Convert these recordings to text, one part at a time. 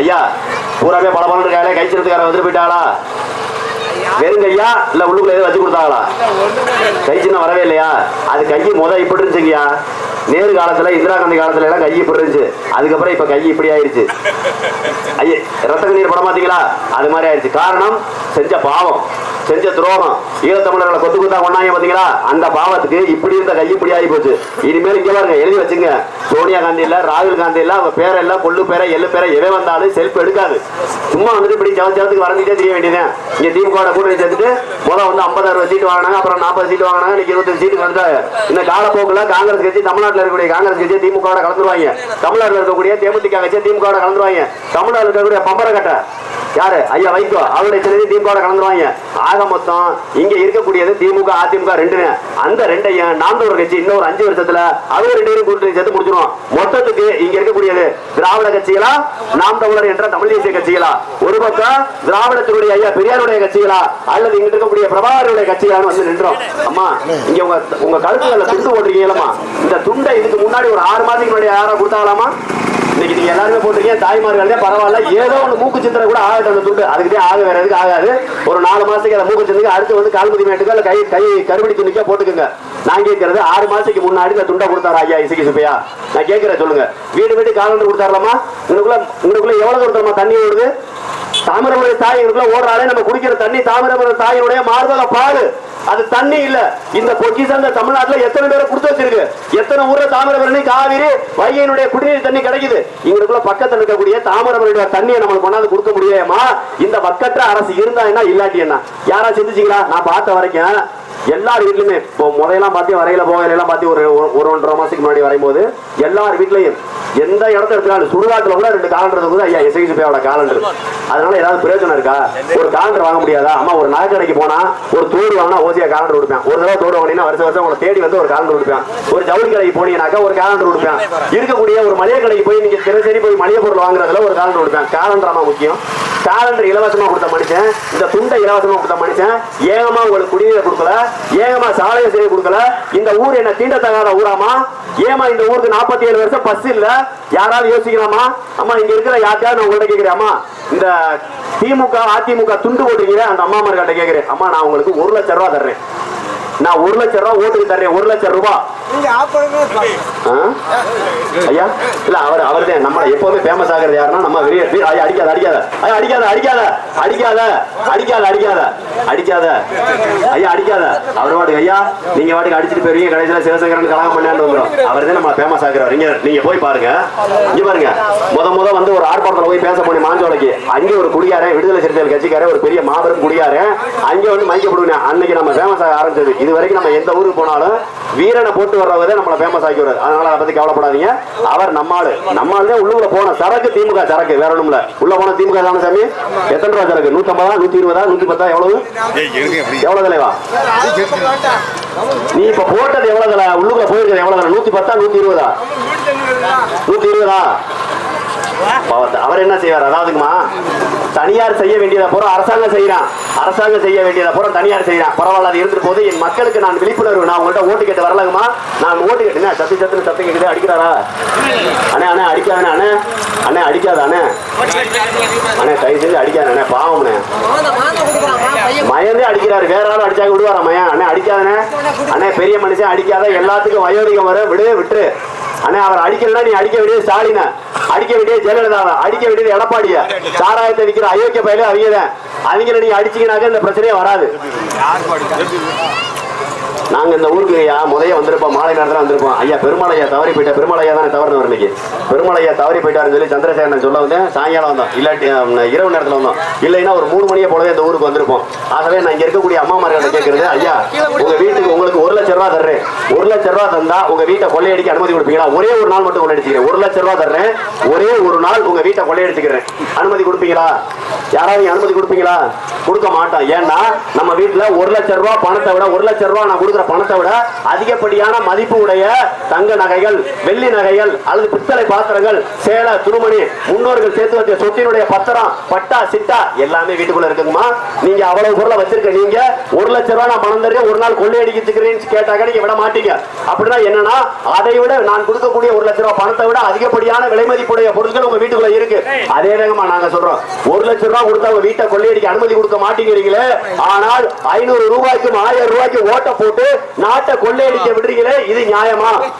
ஐயா பூராமே பல பலன் இருக்காங்களே, கைச்சிறதுக்கார வந்துட்டு போயிட்டாங்களா? வெறும் கையா இல்ல உள்ளுக்குள்ள எதுவும் வச்சு கொடுத்தாங்களா? கை சின்ன வரவே இல்லையா? அது கை இப்படி இருந்துச்சுங்கய்யா. நேரு காலத்துல இந்திரா காந்தி காலத்துல எல்லாம் கை இப்படி இருந்துச்சு. அதுக்கப்புறம் இப்ப கை இப்படி ஆயிடுச்சு. ஐயே ரத்த கண்ணீர் படம் பாத்தீங்களா? அது மாதிரி ஆயிடுச்சு. காரணம் செஞ்ச பாவம், செஞ்ச துரோகம். ஈழத்தமிழர்களை கொத்து கொத்தா கொண்டாங்க பாத்தீங்களா? அந்த பாவத்துக்கு இப்படி இருந்த கை இப்படி ஆகி போச்சு. இனிமேல் இங்க பாருங்க, எழுதி வச்சுங்க. சோனியா காந்தி இல்ல, ராகுல் காந்தி இல்ல, அவங்க பேரை இல்ல, கொள்ளு பேரை எள்ளு பேரை எவே வந்தாலும் செல்ஃப் எடுக்காது. சும்மா வந்துட்டு இப்படி ஜவத்துக்கு வரைஞ்சிட்டே தெரிய வேண்டியதான். இங்க திமுக கூட்டணி சேர்த்துட்டு முதல் வந்து 50-60 சீட்டு வாங்கினாங்க, அப்புறம் 40 சீட்டு வாங்கினாங்க, இன்னைக்கு 25 சீட்டு வந்துட்டாங்க. இந்த காலப்போக்குல காங்கிரஸ் கட்சி தமிழ்நாட்டில் இருக்கக்கூடிய காங்கிரஸ் கட்சியை திமுக கலந்துருவாங்க. தமிழ்நாட்டில் இருக்கக்கூடிய தேமுதிக கட்சியை திமுக கலந்துருவாங்க. தமிழ்நாட்டில் இருக்கக்கூடிய பம்பரக்கட்டை யாரு ஐயா வைகோ அவருடைய சிலரை திமுக கலந்துருவாங்க. ஆக மொத்தம் இங்க இருக்கக்கூடியது திமுக அதிமுக ரெண்டுன்னு. அந்த ரெண்டையும் நாம் தமிழர் கட்சி இன்னொரு 5 வருஷத்துல அது 2 பேரும் கூட்டணி சேர்த்து முடிச்சிருவோம். மொத்தத்துக்கு இங்க இருக்கக்கூடியது திராவிட கட்சிகளா, நாம் தமிழர் என்ற தமிழ் தேசிய கட்சிகளா, ஒரு பக்கம் திராவிடத்தினுடைய ஐயா பெரியாருடைய கட்சிகளா, அல்லது இங்க இருக்கக்கூடிய பிரபாகருடைய கட்சிகளான்னு வந்து நின்றோம். அம்மா இங்க உங்க கழுத்துக்களை துண்டு போட்டிருக்கீங்களா? இந்த துண்டை இதுக்கு முன்னாடி ஒரு 6 மாதத்துக்கு முன்னாடி யாரா கொடுத்தாங்களாமா? இன்னைக்கு நீங்க எல்லாருமே போட்டிருக்கீங்க. தாய்மார்கள் பரவாயில்ல, ஏதோ ஒன்று மூக்கு சிந்தனை கூட ஆகட்டும். அந்த துண்டு அதுக்கிட்டே ஆக வேற எதுக்கு ஆகாது. ஒரு 4 மாசத்துக்கு அதை மூக்கு சிந்தனைக்கு அடுத்து வந்து கால்மதி மேட்டுக்கு இல்ல கை கருவடி துணிக்கா போட்டுக்குங்க. நான் கேட்கறது 6 மாசத்துக்கு முன்னாடி இந்த துண்டை கொடுத்தாரா ஐயா இசைக்கு சுப்பையா? நான் கேட்கிறேன் சொல்லுங்க. வீடு காலண்டர் கொடுத்தாரலாமா? உங்களுக்குள்ள எவ்வளவு தூரமா தண்ணி ஓடுது? தாமிரபரணி தாய் ஓடுறாலே நம்ம குடிக்கிற தண்ணி தாமிரபரணி தாயினுடைய மார்பக பாடு. அது தண்ணி இல்ல. இந்த பொக்கிஷம் தமிழ்நாட்டில் எத்தனை பேரை கொடுத்து வச்சிருக்கு? எத்தனை ஊர்ல தாமிரபரணி காவிரி வைகையினுடைய குடிநீர் தண்ணி கிடைக்குது? இவங்களுக்குள்ள பக்கத்தில் இருக்கக்கூடிய தாமிரபரணியோட தண்ணியை நம்மளுக்கு கொண்டாந்து கொடுக்க முடியாமா? இந்த பக்கற்ற அரசு இருந்தா என்ன இல்லாட்டி என்ன? யாரா சிந்திச்சிங்களா? நான் பார்த்த வரைக்கும் எல்லார் வீட்லயுமே இப்போ முறையெல்லாம் பார்த்து வரையில போகையெல்லாம் பார்த்து ஒரு 1.5 மாசத்துக்கு முன்னாடி வரையும்போது எல்லார் வீட்லயும் எந்த இடத்த எடுத்துக்காலும் சுடுகாட்டுல கூட 2 காலண்டர் இருக்குது. ஐயா எஸ்ஐ சுப்பையோட காலண்டர். அதனால ஏதாவது பிரயோஜனம் இருக்கா? ஒரு காலண்டர் வாங்க முடியாதா? அம்மா ஒரு நகைக்கடைக்கு போனா ஒரு தோடு வாங்கினா ஓசியா காலண்டர் கொடுப்பேன். ஒரு தடவை தோடு வாங்கினா வருஷம் உங்களை தேடி வந்து ஒரு காலண்டர் கொடுப்பேன். ஒரு ஜவுளி கடைக்கு போனீங்கன்னாக்கா ஒரு காலண்டர் கொடுப்பேன். இருக்கக்கூடிய ஒரு மளிகை கடைக்கு போய் நீங்க தினசரி போய் மளிகை பொருள் வாங்குறதுல ஒரு காலண்டர் கொடுப்பேன். காலண்டராமா முக்கியம். காலண்டர் இலவசமா கொடுத்த மனுஷன், இந்த துண்டை இலவசமா கொடுத்த மனுஷன் ஏகமா உங்களுக்கு குடிநீரை கொடுக்கல, ஏகமா சாலை வசதியை கொடுக்கல. இந்த ஊர் என்ன தீண்டத்தகாத ஊராமா? ஏமா இந்த ஊருக்கு 47 வருஷம் பஸ் இல்ல? யாராவது யோசிக்கலாமா? அம்மா இங்க இருக்கிற யாருக்காவது நான் உங்கள்கிட்ட கேட்கிறேன். அம்மா இந்த திமுக அதிமுக துண்டு போட்டுறீங்க அந்த அம்மா மார்கிட்ட கேட்கிறேன். அம்மா நான் உங்களுக்கு 1 லட்சம் ரூபாய் தர்றேன். நான் 1 லட்சம் ரூபாய் ஓட்டுக்கு தர்றேன். 1 லட்சம் ரூபாய் ஐயா இல்ல அவர்தான் நம்ம எப்பவுமே ஃபேமஸ் ஆகிறது யாருன்னா நம்ம ஐயா அடிக்காத அடிக்காத அடிக்காத அடிக்காத அடிக்காத அடிக்காத அடிக்காத அடிக்காத ஐயா அடிக்காத. அவர் வாட்டுக்கு ஐயா நீங்க வாட்டுக்கு அடிச்சுட்டு போயிருவீங்க, கடைசியில சிவசங்கரன் கலகம் பண்ணான்னு வந்துடும். அவர் தான் நம்ம ஃபேமஸ் ஆகிறார். நீங்க போய் பாருங்க. இங்க பாருங்க, முத வந்து ஒரு ஆர்ப்பாட்டத்தில் போய் பேச போனேன் மாஞ்சோலைக்கு. அங்கே ஒரு குடியாரன், விடுதலை சிறுத்தைகள் கட்சிக்காரன், ஒரு பெரிய மாபெரும் குடியாரன் அங்கே வந்து மைக்க போடுவேன். அன்னைக்கு நம்ம ஃபேமஸ் ஆக ஆரம்பிச்சது. இது வரைக்கும் நம்ம எந்த ஊருக்கு போனாலும் வீரனை போட்டு வர்றவங்க நம்மளை ஃபேமஸ் ஆக்கி வர்றது. அதனால அதை பத்தி கவலைப்படாதீங்க. அவர் நம்மாளு தான் உள்ளுக்குள்ள போன சரக்கு திமுக சரக்கு, வேற ஒண்ணும் இல்ல. உள்ள போன திமுக தானே சாமி. எத்தனை ரூபா சரக்கு? 150, 120, 110 எவ்வளவு? எவ்வளவு தலைவா? நீ இப்ப போட்டது எவ்வளவு தலை? உள்ளுக்குள்ள போயிருக்கிறது எவ்வளவு தலை? 110, 120, 120. அவர் என்ன செய்வார்? அதாவதுமா தனியார் செய்ய வேண்டியதை பூரா அரசாங்கம் செய்யறான். அரசாங்கம் செய்ய வேண்டியதை பூரா தனியார் செய்யறான். பரவாயில்ல, அது இருந்துட்டு போது என் மக்களுக்கு நான் விழிப்புணர்வு. நான் உங்கள்கிட்ட ஓட்டு கேட்டு வரலாமா? நான் ஓட்டு கேட்டு சத்துன்னு சத்தம் கேட்குது. அடிக்கிறாரா? அண்ணே அண்ணே அடிக்காதண்ணே. அண்ணே அண்ணே அடிக்காத அண்ணே. அண்ணே தயவு செஞ்சு அடிக்காத அண்ணே, பாவம்ண்ணே. மயந்தே அடிக்கிறாரு. வேற ஆளும் அடிச்சாங்க விடுவாரா மயன்? அண்ணே அடிக்காதண்ணே. அண்ணே பெரிய மனுஷன் அடிக்காத. எல்லாத்துக்கும் வயோதிகம் வர விட்டு. அண்ணே அவர் அடிக்கலன்னா நீ அடிக்க வேண்டியது ஸ்டாலின, அடிக்க வேண்டியது ஜெயலலிதாவை, அடிக்க வேண்டியது எடப்பாடிய. சாராயத்தை விற்கிற அயோக்கிய பயில அவங்கதான். அவங்கள நீங்க அடிச்சீங்கன்னாக்க இந்த பிரச்சனையே வராது. நாங்க இந்த ஊருக்கு முதைய வந்திருப்போம், மாலை நேரத்தில் வந்திருப்போம். ஐயா பெருமாளையா தவறி போயிட்டா. பெருமாளையா தான் தவறுனவர் இன்னைக்கு. பெருமாளையா தவறி போயிட்டாருன்னு சொல்லி சந்திரசேகரன் சொல்ல வந்தேன். சாயங்காலம் வந்தோம், இல்லாட்டி இரவு நேரத்தில் வந்தோம். இல்லைன்னா ஒரு 3 மணியை போலவே இந்த ஊருக்கு வந்திருப்போம். ஆகவே நான் இங்க இருக்கக்கூடிய அம்மாமார்கிட்ட கேட்கறது, ஐயா உங்க வீட்டுக்கு உங்களுக்கு 1 லட்சம் ரூபாய் தர்றேன். 1 லட்சம் ரூபாய் தந்தா உங்க வீட்டை கொள்ளையடிக்க அனுமதி கொடுப்பீங்களா? ஒரே ஒரு நாள் மட்டும் கொள்ளையடிச்சுக்கிறேன். 1 லட்சம் ரூபாய் தர்றேன், ஒரே ஒரு நாள் உங்க வீட்டை கொள்ளையடிச்சுக்கிறேன். அனுமதி கொடுப்பீங்களா? யாராவது அனுமதி கொடுப்பீங்களா? கொடுக்க மாட்டோம். ஏன்னா நம்ம வீட்டுல 1 லட்சம் ரூபாய் பணத்தை விட 1 லட்சம் ரூபாய் நான் கொடுக்குற பணத்தை விட அதிகப்படியான மதிப்பு உடைய தங்க நகைகள், வெள்ளி நகைகள் அல்லது பித்தளை பாத்திரங்கள், சேலை, துணிமணி, முன்னோர்கள் சேர்த்து வச்ச சொத்தினுடைய பத்திரம், பட்டா, சிட்டா எல்லாமே வீட்டுக்குள்ள இருக்குங்கம்மா. நீங்க அவ்வளவு பொருளை வச்சிருக்க நீங்க 1 லட்சம் ரூபாய் நான் பணம் தரேன், ஒரு நாள் கொள்ளையடிக்கிறேன்னு கேட்டாக்க நீங்க விட மாட்டீங்க. அப்படின்னா என்னன்னா அதை விட நான் கொடுக்கக்கூடிய 1 லட்சம் ரூபாய் பணத்தை விட அதிகப்படியான விலை மதிப்புடைய பொருட்கள் உங்க வீட்டுக்குள்ள இருக்கு. அதே வேகமா நாங்க சொல்றோம், 1 லட்சம் ரூபாய் கொடுத்தா உங்க வீட்டை கொள்ளையடிக்க அனுமதி கொடுக்க மாட்டேங்கிறீங்களே, ஆனால் 500 ரூபாய்க்கும் 1000 ரூபாய்க்கு ஓட்ட போட்டு நாட்டை கொள்ளையடிக்க விடுறீங்களே, இது நியாயமா?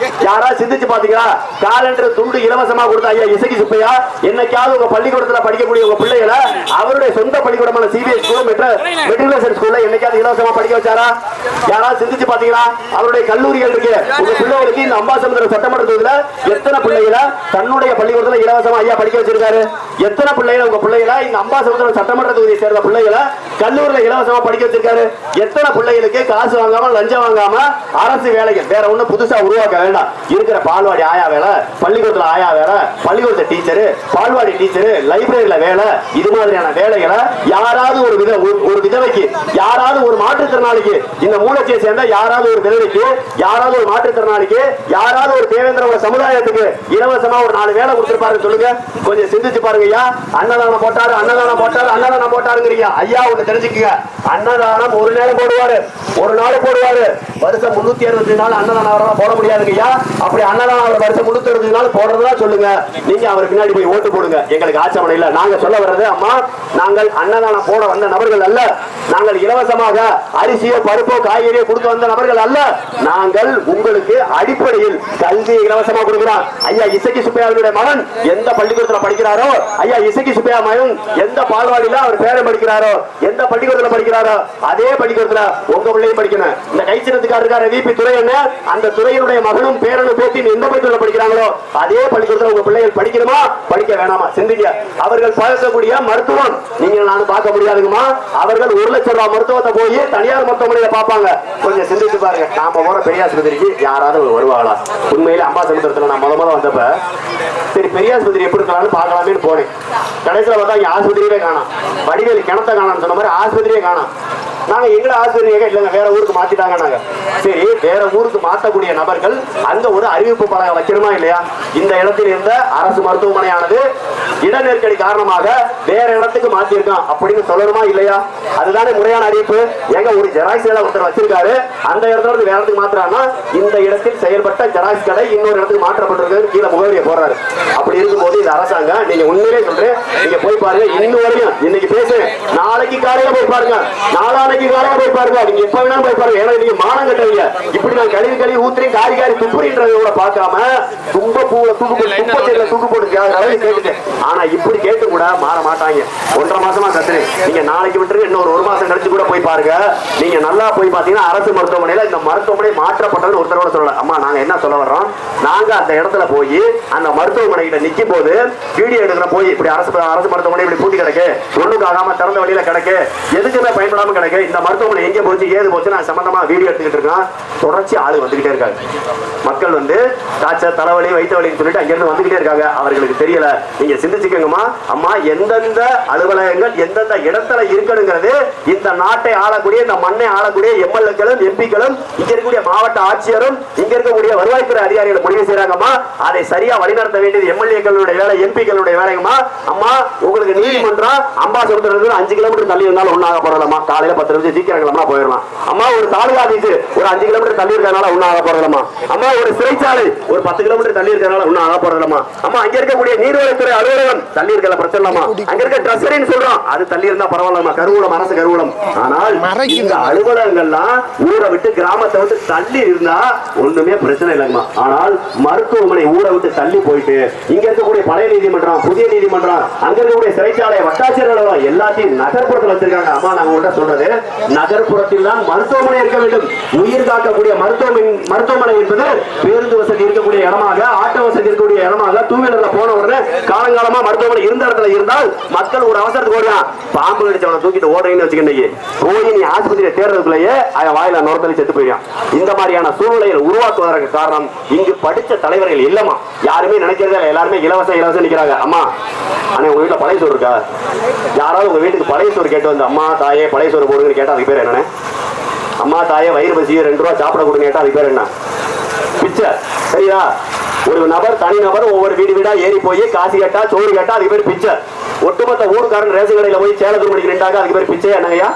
யாரா சிந்திச்சு பாத்தீங்களா? காலண்டர் துண்டு இலவசமா கொடுத்த ஐயா இசக்கி சுப்பையா என்னைக்காவது உங்க பள்ளிக்கூடத்துல படிக்கக்கூடிய உங்க பிள்ளைகளை அவருடைய சொந்த பள்ளிக்கூடமான சிபிஎஸ் ஸ்கூல் மெட்ரிகுலேஷன் ஸ்கூல்ல என்னைக்காவது இலவசமா படிக்க வச்சாரா? யாரா சிந்திச்சு பாத்தீங்களா? அவருடைய கல்லூரிகள் இருக்கு. உங்க பிள்ளைகளுக்கு இந்த அம்பாசமுத்திரம் சட்டமன்ற தொகுதியில எத்தனை பிள்ளைகளை தன்னுடைய பள்ளிக்கூடத்துல இலவசமா ஐயா படிக்க வச்சிருக்காரு? எத்தனை பிள்ளைகளை உங்க பிள்ளைகளை இந்த அம்பாசமுத்திரம் சட்டமன்ற தொகுதியை சேர்ந்த பிள்ளைகளை கல்லூரியில இலவசமா படிக்க வச்சிருக்காரு? எத்தனை பிள்ளைகளுக்கு காசு வாங்காம லஞ்சம் வாங்காம அரசு வேலைகள் வேற ஒண்ணு புதுசா உருவாக்க வேண்டாம். இருக்கிற பால்வாடி ஆயா வேலை, பள்ளிக்கூடத்துல ஆயா வேலை, பள்ளிக்கூடத்துல டீச்சரு, பால்வாடி டீச்சரு, லைப்ரரியில வேலை, இது மாதிரியான வேலைகளை யாராவது ஒரு விதவைக்கு, யாராவது ஒரு மாற்றுத்திறனாளிக்கு, இந்த மூலச்சியை சேர்ந்த யாராவது ஒரு விதவைக்கு, யாராவது ஒரு மாற்றுத்திறனாளிக்கு, யாராவது ஒரு தேவேந்திர சமுதாயத்துக்கு இலவசமா ஒரு 4 வேலை கொடுத்திருப்பாரு சொல்லுங்க. கொஞ்சம் சிந்திச்சு பாருங்க ஐயா. அன்னதானம் போட்டாரு, அன்னதானம் போட்டாரு, அன்னதானம் போட்டாருங்கிறீங்க. ஐயா ஒண்ணு தெரிஞ்சுக்கங்க, அன்னதானம் ஒரு நேரம் போடுவாரு, ஒரு நாள் போடுவாரு. வருஷம் 365 நாள் அன்னதானம் அவரால் போட முடியாதுங்க ஐயா. அப்படி அன்னதானம் அவர் வருஷம் 365 நாள் போடுறதா சொல்லுங்க. நீங்க அவர் பின்னாடி போய் ஓட்டு போடுங்க, எங்களுக்கு ஆட்சேபனை இல்ல. நாங்க சொல்ல வர்றது அம்மா, நாங்கள் அன்னதானம் போட வந்த நபர்கள் அல்ல. நாங்கள் இலவசமாக அரிசியோ பருப்போ காய்கறியோ கொடுக்க வந்த நபர்கள் அல்ல. நாங்கள் உங்களுக்கு அடிப்படையில் கல்வியை இலவசமா கொடுக்கிறோம். ஐயா இசக்கி சுப்பையாவுடைய மகன் எந்த பள்ளிக்கூடத்துல படிக்கிறாரோ, ஐயா இசக்கி சுப்பையா மகன் எந்த பால்வாடியில அவர் பேரன் படிக்கிறாரோ, எந்த பள்ளிக்கூடத்துல படிக்கிறாரோ அதே பள்ளிக்கூடத்துல உங்க பிள்ளையும் படிக்கணும். இந்த கைச்சினத்துக்காரர் விபி துறை என்ன, அந்த துறையினுடைய மகனும் பேரனும் பேத்தி எந்த பள்ளிக்கூடத்துல படிக்கிறாங்களோ அதே பள்ளிக்கூடத்துல உங்க பிள்ளைகள் படிக்கணுமா படிக்க வேணாமா? சிந்திங்க. அவர்கள் பார்க்கக்கூடிய மருத்துவம் நீங்க நானும் பார்க்க முடியாதுங்கம்மா. அவர்கள் 1 லட்சம் ரூபாய் மருத்துவத்தை போய் தனியார் மருத்துவமனையில பார்ப்பாங்க. கொஞ்சம் சிந்திச்சு பாருங்க. நாம போற பெரியாஸ்பத்திரிக்கு யாராவது வருவாங்களா? உண்மையில அம்பாசமுத்திரத்துல நான் முத வந்தப்ப சரி பெரியாஸ்பத்திரி எப்படி இருக்கலாம்னு பார்க்கலாமே போனேன். கடைசியில பார்த்தா இங்க ஆஸ்பத்திரியே காணோம். வடிவேலு கிணத்த காணான்னு சொன்ன மாதிரி ஆஸ்பத்திரியே காணோம். நாங்க எங்கட ஆஸ்பத்திரி இல்லைங்க, வேற ஊருக்கு மாத்திட்டாங்க. நாங்க சரி வேற ஊருக்கு மாற்றக்கூடிய நபர்கள் அங்க ஒரு அறிவிப்பு பலகை வைக்கணுமா இல்லையா? இந்த இடத்தில் இருந்த அரசு மருத்துவமனையானது இட நெருக்கடி காரணமாக வேற இடத்துக்கு மாத்திருக்கோம் அப்படின்னு சொல்லணுமா இல்லையா? அதுதானே முறையான அறிவிப்பு. எங்க ஒரு ஜெராக்ஸ் கடை ஒருத்தர் வச்சிருக்காரு, அந்த இடத்துல இருந்து வேற இடத்துக்கு மாத்துறாங்கன்னா இந்த இடத்தில் செயல்பட்ட ஜெராக்ஸ் கடை இன்னொரு இடத்துக்கு மாற்றப்பட்டிருக்கு கீழே முகவரியை போடுறாரு. அப்படி இருக்கும்போது இது அரசாங்கம். நீங்க உண்மையிலே சொல்றேன், நீங்க போய் பாருங்க. இன்னும் வரையும் இன்னைக்கு பேசுறேன், நாளைக்கு காலையில போய் பாருங்க, நாளானைக்கு காலையில போய் பாருங்க, நீங்க எப்ப வேணாலும் போய் பாருங்க. ஏன்னா நீங்க மானம் கட்டவீங்க. இப்படி நான் கழுவி ஊத்திரி காரி காரி துப்புறின்றத பார்க்காம தும்ப பூல தூக்கு போட்டு கேட்டுட்டு, ஆனா இப்படி கேட்டு கூட மாற மாட்டாங்க. 1.5 மாசமா கத்துறேன். நீங்க நாளைக்கு விட்டுருங்க, இன்னொரு 1 மாசம் கழிச்சு கூட போய் பாருங்க. நீங்க நல்லா போய் பாத்தீங்கன்னா அரசு மருத்துவமனையில இந்த மருத்துவமனை மாற்றப்பட்டது ஒருத்தரோட சொல்லலாம். அம்மா நாங்க என்ன சொல்ல வர்றோம், நாங்க அந்த இடத்துல போய் அந்த மருத்துவமனையில நிக்கும் போது வீடியோ எடுக்கிற போய் இப்படி அரசு மருத்துவமனை இப்படி பூட்டி கிடக்கு, ஒண்ணுக்கு ஆகாம திறந்த வழியில கிடக்கு, எதுக்குமே பயன்படாம கிடக்கு, இந்த மருத்துவமனை எங்க போச்சு ஏது போச்சு நான் சம்பந்தமா வீடியோ எடுத்துக்கிட்டு இருக்கேன். தொடர்ச்சி ஆளு வந்துகிட்டே இருக்காங்க. மக்கள் காய்ச்சல் தலைவலி வயிற்று வலின்னு சொல்லிட்டு அங்கிருந்து வந்துகிட்டே இருக்காங்க. அவர்களுக்கு தெரியல. நீங்க சிந்திச்சுக்கோங்கம்மா. அம்மா எந்தெந்த அலுவலகங்கள் எந்தெந்த இடத்துல இருக்கணுங்கிறது இந்த நாட்டை ஆளக்கூடிய இந்த மண்ணை ஆளக்கூடிய எம்எல்ஏக்களும் எம்பிக்களும் இங்க இருக்கக்கூடிய மாவட்ட ஆட்சியரும் இங்க இருக்கக்கூடிய வருவாய்த்துறை அதிகாரிகள் முடிவு செய்யறாங்கம்மா. அதை சரியா வழிநடத்த வேண்டியது எம்எல்ஏக்களுடைய வேலை, எம்பிக்களுடைய வேலைங்கம்மா. அம்மா உங்களுக்கு நீதிமன்றம் அம்பாசமுத்திரத்துல 5 கிலோமீட்டர் தள்ளி இருந்தாலும் ஒன்னாக போறலாமா? காலையில 10 நிமிஷம் சீக்கிரம் போயிடலாம். அம்மா ஒரு தாலுகா ஆபீஸ் ஒரு 5 கிலோமீட்டர் தள்ளி இருக்கிறதுனால ஒன்னாக போறலாமா? அம்மா ஒரு சிறைச்சாலை ஒரு 10 கிலோமீட்டர் தள்ளி இருக்கிறதுனால ஒன்னாக போறலாமா? அம்மா அங்க இருக்கக்கூடிய நீர்வளத்துறை அலுவலகம் தள்ளி இருக்கிற பிரச்சனை இல்லாமா? அங்க இருக்க ட்ரெஸரின்னு சொல்றோம், அது தள்ளி இருந்தா பரவாயில்லாமா? கருவூலம், அரசு கருவூலம். ஆனால் இந்த அலுவலகங்கள்லாம் ஊரை விட்டு கிராமத்தை விட்டு தள்ளி இருந்தா ஒண்ணுமே பிரச்சனை இல்லைங்கம்மா. ஆனால் மருத்துவமனை ஊரை விட்டு தள்ளி போயிட்டு இங்க இருக்கக்கூடிய பழைய நீதிமன்றம், புதிய நீதிமன்றம், அங்க இருக்கக்கூடிய சிறைச்சாலை, வட்டாட்சியர் அலுவலகம் எல்லாத்தையும் நகர்ப்புறத்தில் வச்சிருக்காங்க. அம்மா நாங்க உங்கள்கிட்ட சொல்றது, நகர்ப்புறத்தில் தான் மருத்துவமனை இருக்க வேண்டும். உயிர் காக்கக்கூடிய மருத்துவமனை என்பது பேருந்து வசதி இருக்கக்கூடிய இடமாக, ஆட்டோ வசதி இருக்கக்கூடிய இடமாக, டூ வீலர்ல போன உடனே காலங்காலமா மருத்துவமனை இருந்த இடத்துல இருந்தால் மக்கள் ஒரு அவசரத்துக்கு ஓடுறான். பாம்பு கடிச்சவனை தூக்கிட்டு ஓடுறீங்கன்னு வச்சுக்கிட்டு போய் நீ ஆஸ்பத்திரியை தேர்றதுக்குள்ளேயே வாயில நுரத்தலி செத்து போயிடும். இந்த மாதிரியான சூழ்நிலையை உருவாக்குவதற்கு காரணம் இங்கு படித்த தலைவர்கள் இல்லமா. யாருமே நினைக்கிறதே இல்லை, எல்லாருமே இலவசம் நிக்கிறாங்க. அம்மா அண்ணே உங்க வீட்டுல பழைய சோறு இருக்கா? யாராவது உங்க வீட்டுக்கு பழைய சோறு கேட்டு வந்து அம்மா தாயே பழைய சோறு போடுங்கன்னு கேட்டா அதுக்கு பேர் என்னண்ணே? அம்மா தாயே வயிறு பசி 2 ரூபா சாப்பிட கொடுங்க கேட்டா அதுக்கு பேர் என்ன? பிச்சை. சரியா? ஒரு நபர் தனி நபர் ஒவ்வொரு வீடு வீடா ஏறி போய் காசு கேட்டா சோறு கேட்டா அதுக்கு பேர் பிச்சை. ஒட்டுமொத்த ஊருக்காரன் ரேஷன் கடையில போய் சேலத்தூர் மணிக்கு நின்றாங்க அதுக்கு பேர் பிச்சை என்னங்கய்யா?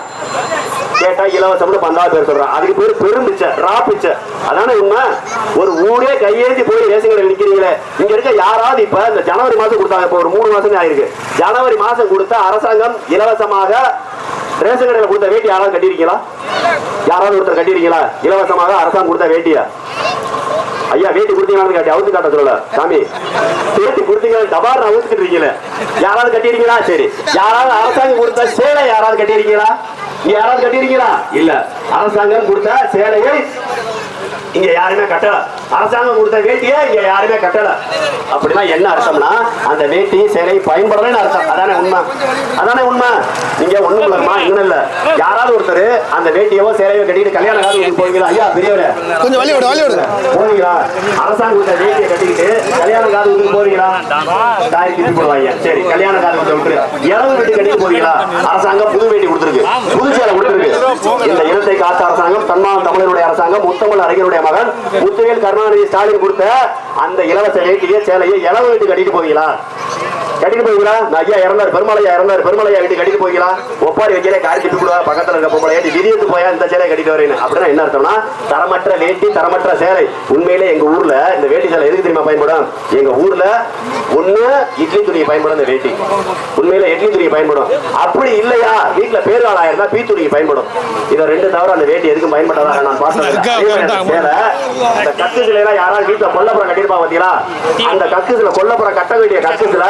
கேட்டா இலவசம்னு 10 பேர் சொல்றான். அதுக்கு பேர் பெரும் பிச்சை, ரா பிச்சை. அதான உண்மை. ஒரு ஊரே கையேந்தி போய் ரேஷன் கடையில் நிக்கிறீங்களே, இங்க இருக்க யாராவது இப்ப இந்த ஜனவரி மாசம் கொடுத்தாங்க, இப்ப ஒரு 3 மாசம் ஆயிருக்கு. ஜனவரி மாசம் கொடுத்த அரசாங்கம் இலவசமாக ரேஷன் கடையில கொடுத்த வேட்டி யாராவது கட்டிருக்கீங்களா? யாராவது ஒருத்தர் கட்டிருக்கீங்களா? இலவசமாக அரசாங்கம் கொடுத்த வேட்டியா? ஐயா வேட்டி கொடுத்தீங்களான்னு கேட்டி அவுத்து காட்ட சொல்லல சாமி. வேட்டி கொடுத்தீங்களா டபார் அவுத்துக்கிட்டு இருக்கீங்களே, யாராவது கட்டிருக்கீங்களா? சரி, யாராவது அரசாங்கம் கொடுத்த சேலை யாராவது கட்டிருக்கீங்களா? இங்க யாராவது கட்டிருக்கீங்களா? இல்ல. அரசாங்கம் கொடுத்த சேலையை இங்க யாருமே கட்டல. அரசாங்கம் கொடுத்த வேட்டியை இங்க யாருமே கட்டல. அப்படின்னா என்ன அர்த்தம்னா அந்த வேட்டி சேலை பயன்படலன்னு அர்த்தம். அதானே உண்மை? அதானே உண்மை? நீங்க ஒண்ணும் இல்லமா இன்னும் இல்ல, யாராவது ஒருத்தர் அந்த வேட்டியவோ சேலையோ கட்டிட்டு கல்யாண காலம் போவீங்களா? ஐயா பெரியவரே கொஞ்சம் வழி விடு போவீங்களா? அரசாங்கம் கொடுத்த வேட்டியை கட்டிக்கிட்டு கல்யாண காலத்துக்கு போவீங்களா? தாய் கிட்டி போடுவாங்க. சரி, கல்யாண காலத்தை விட்டு இளவு வேட்டி கட்டிட்டு போவீங்களா? அரசாங்கம் புது வேட்டி கொடுத்துருக்கு, புது சேலை கொடுத்துருக்கு. இந்த இனத்தை காத்த அரசாங்கம் தன்மான தமிழருடைய அரசாங்கம் முத்தமிழ் அறிஞருடைய மகன் முத்துவேல் கருணாநிதி ஸ்டாலின் கொடுத்த அந்த இலவச வேட்டியை சேலையை இளவு வேட்டி கட்டிட்டு போவீங்களா? கட்டிட்டு போவீங்களா? ஐயா இறந்தாரு, பெருமாளையா இறந்தாரு, பெருமாளையா வீட்டு கட்டிட்டு போவீங்களா? ஒப்பாரி வைக்கிறே காரி திட்டு போடுவா பக்கத்துல இருக்க பொம்பளை ஏட்டி விதியத்து போயா இந்த சேலையை கட்டிட்டு வரேன்னு. அப்படின்னா என்ன அர்த்தம்னா தரமற்ற வேட்டி தரமற்ற சேலை. உண்மையிலே எங்க ஊர்ல இந்த வேட்டி சேலை எதுக்கு தெரியுமா பயன்படும்? எங்க ஊர்ல ஒண்ணு இட்லி துணியை பயன்படும் இந்த வேட்டி. உண்மையில இட்லி துணியை பயன்படும். அப்படி இல்லையா வீட்டுல பேர்வாளா இருந்தா பீ துணியை பயன்படும். இதை 2 தவிர அந்த வேட்டி எதுக்கும் பயன்படாதான் நான் பார்த்தேன். சேலை இந்த கக்கு சிலையெல்லாம் யாராவது வீட்டுல கொல்லப்புறம் கட்டிருப்பா பாத்தீங்களா? அந்த கக்கு சில கொல்லப்புறம் கட்ட வேண்டிய கக்கு சில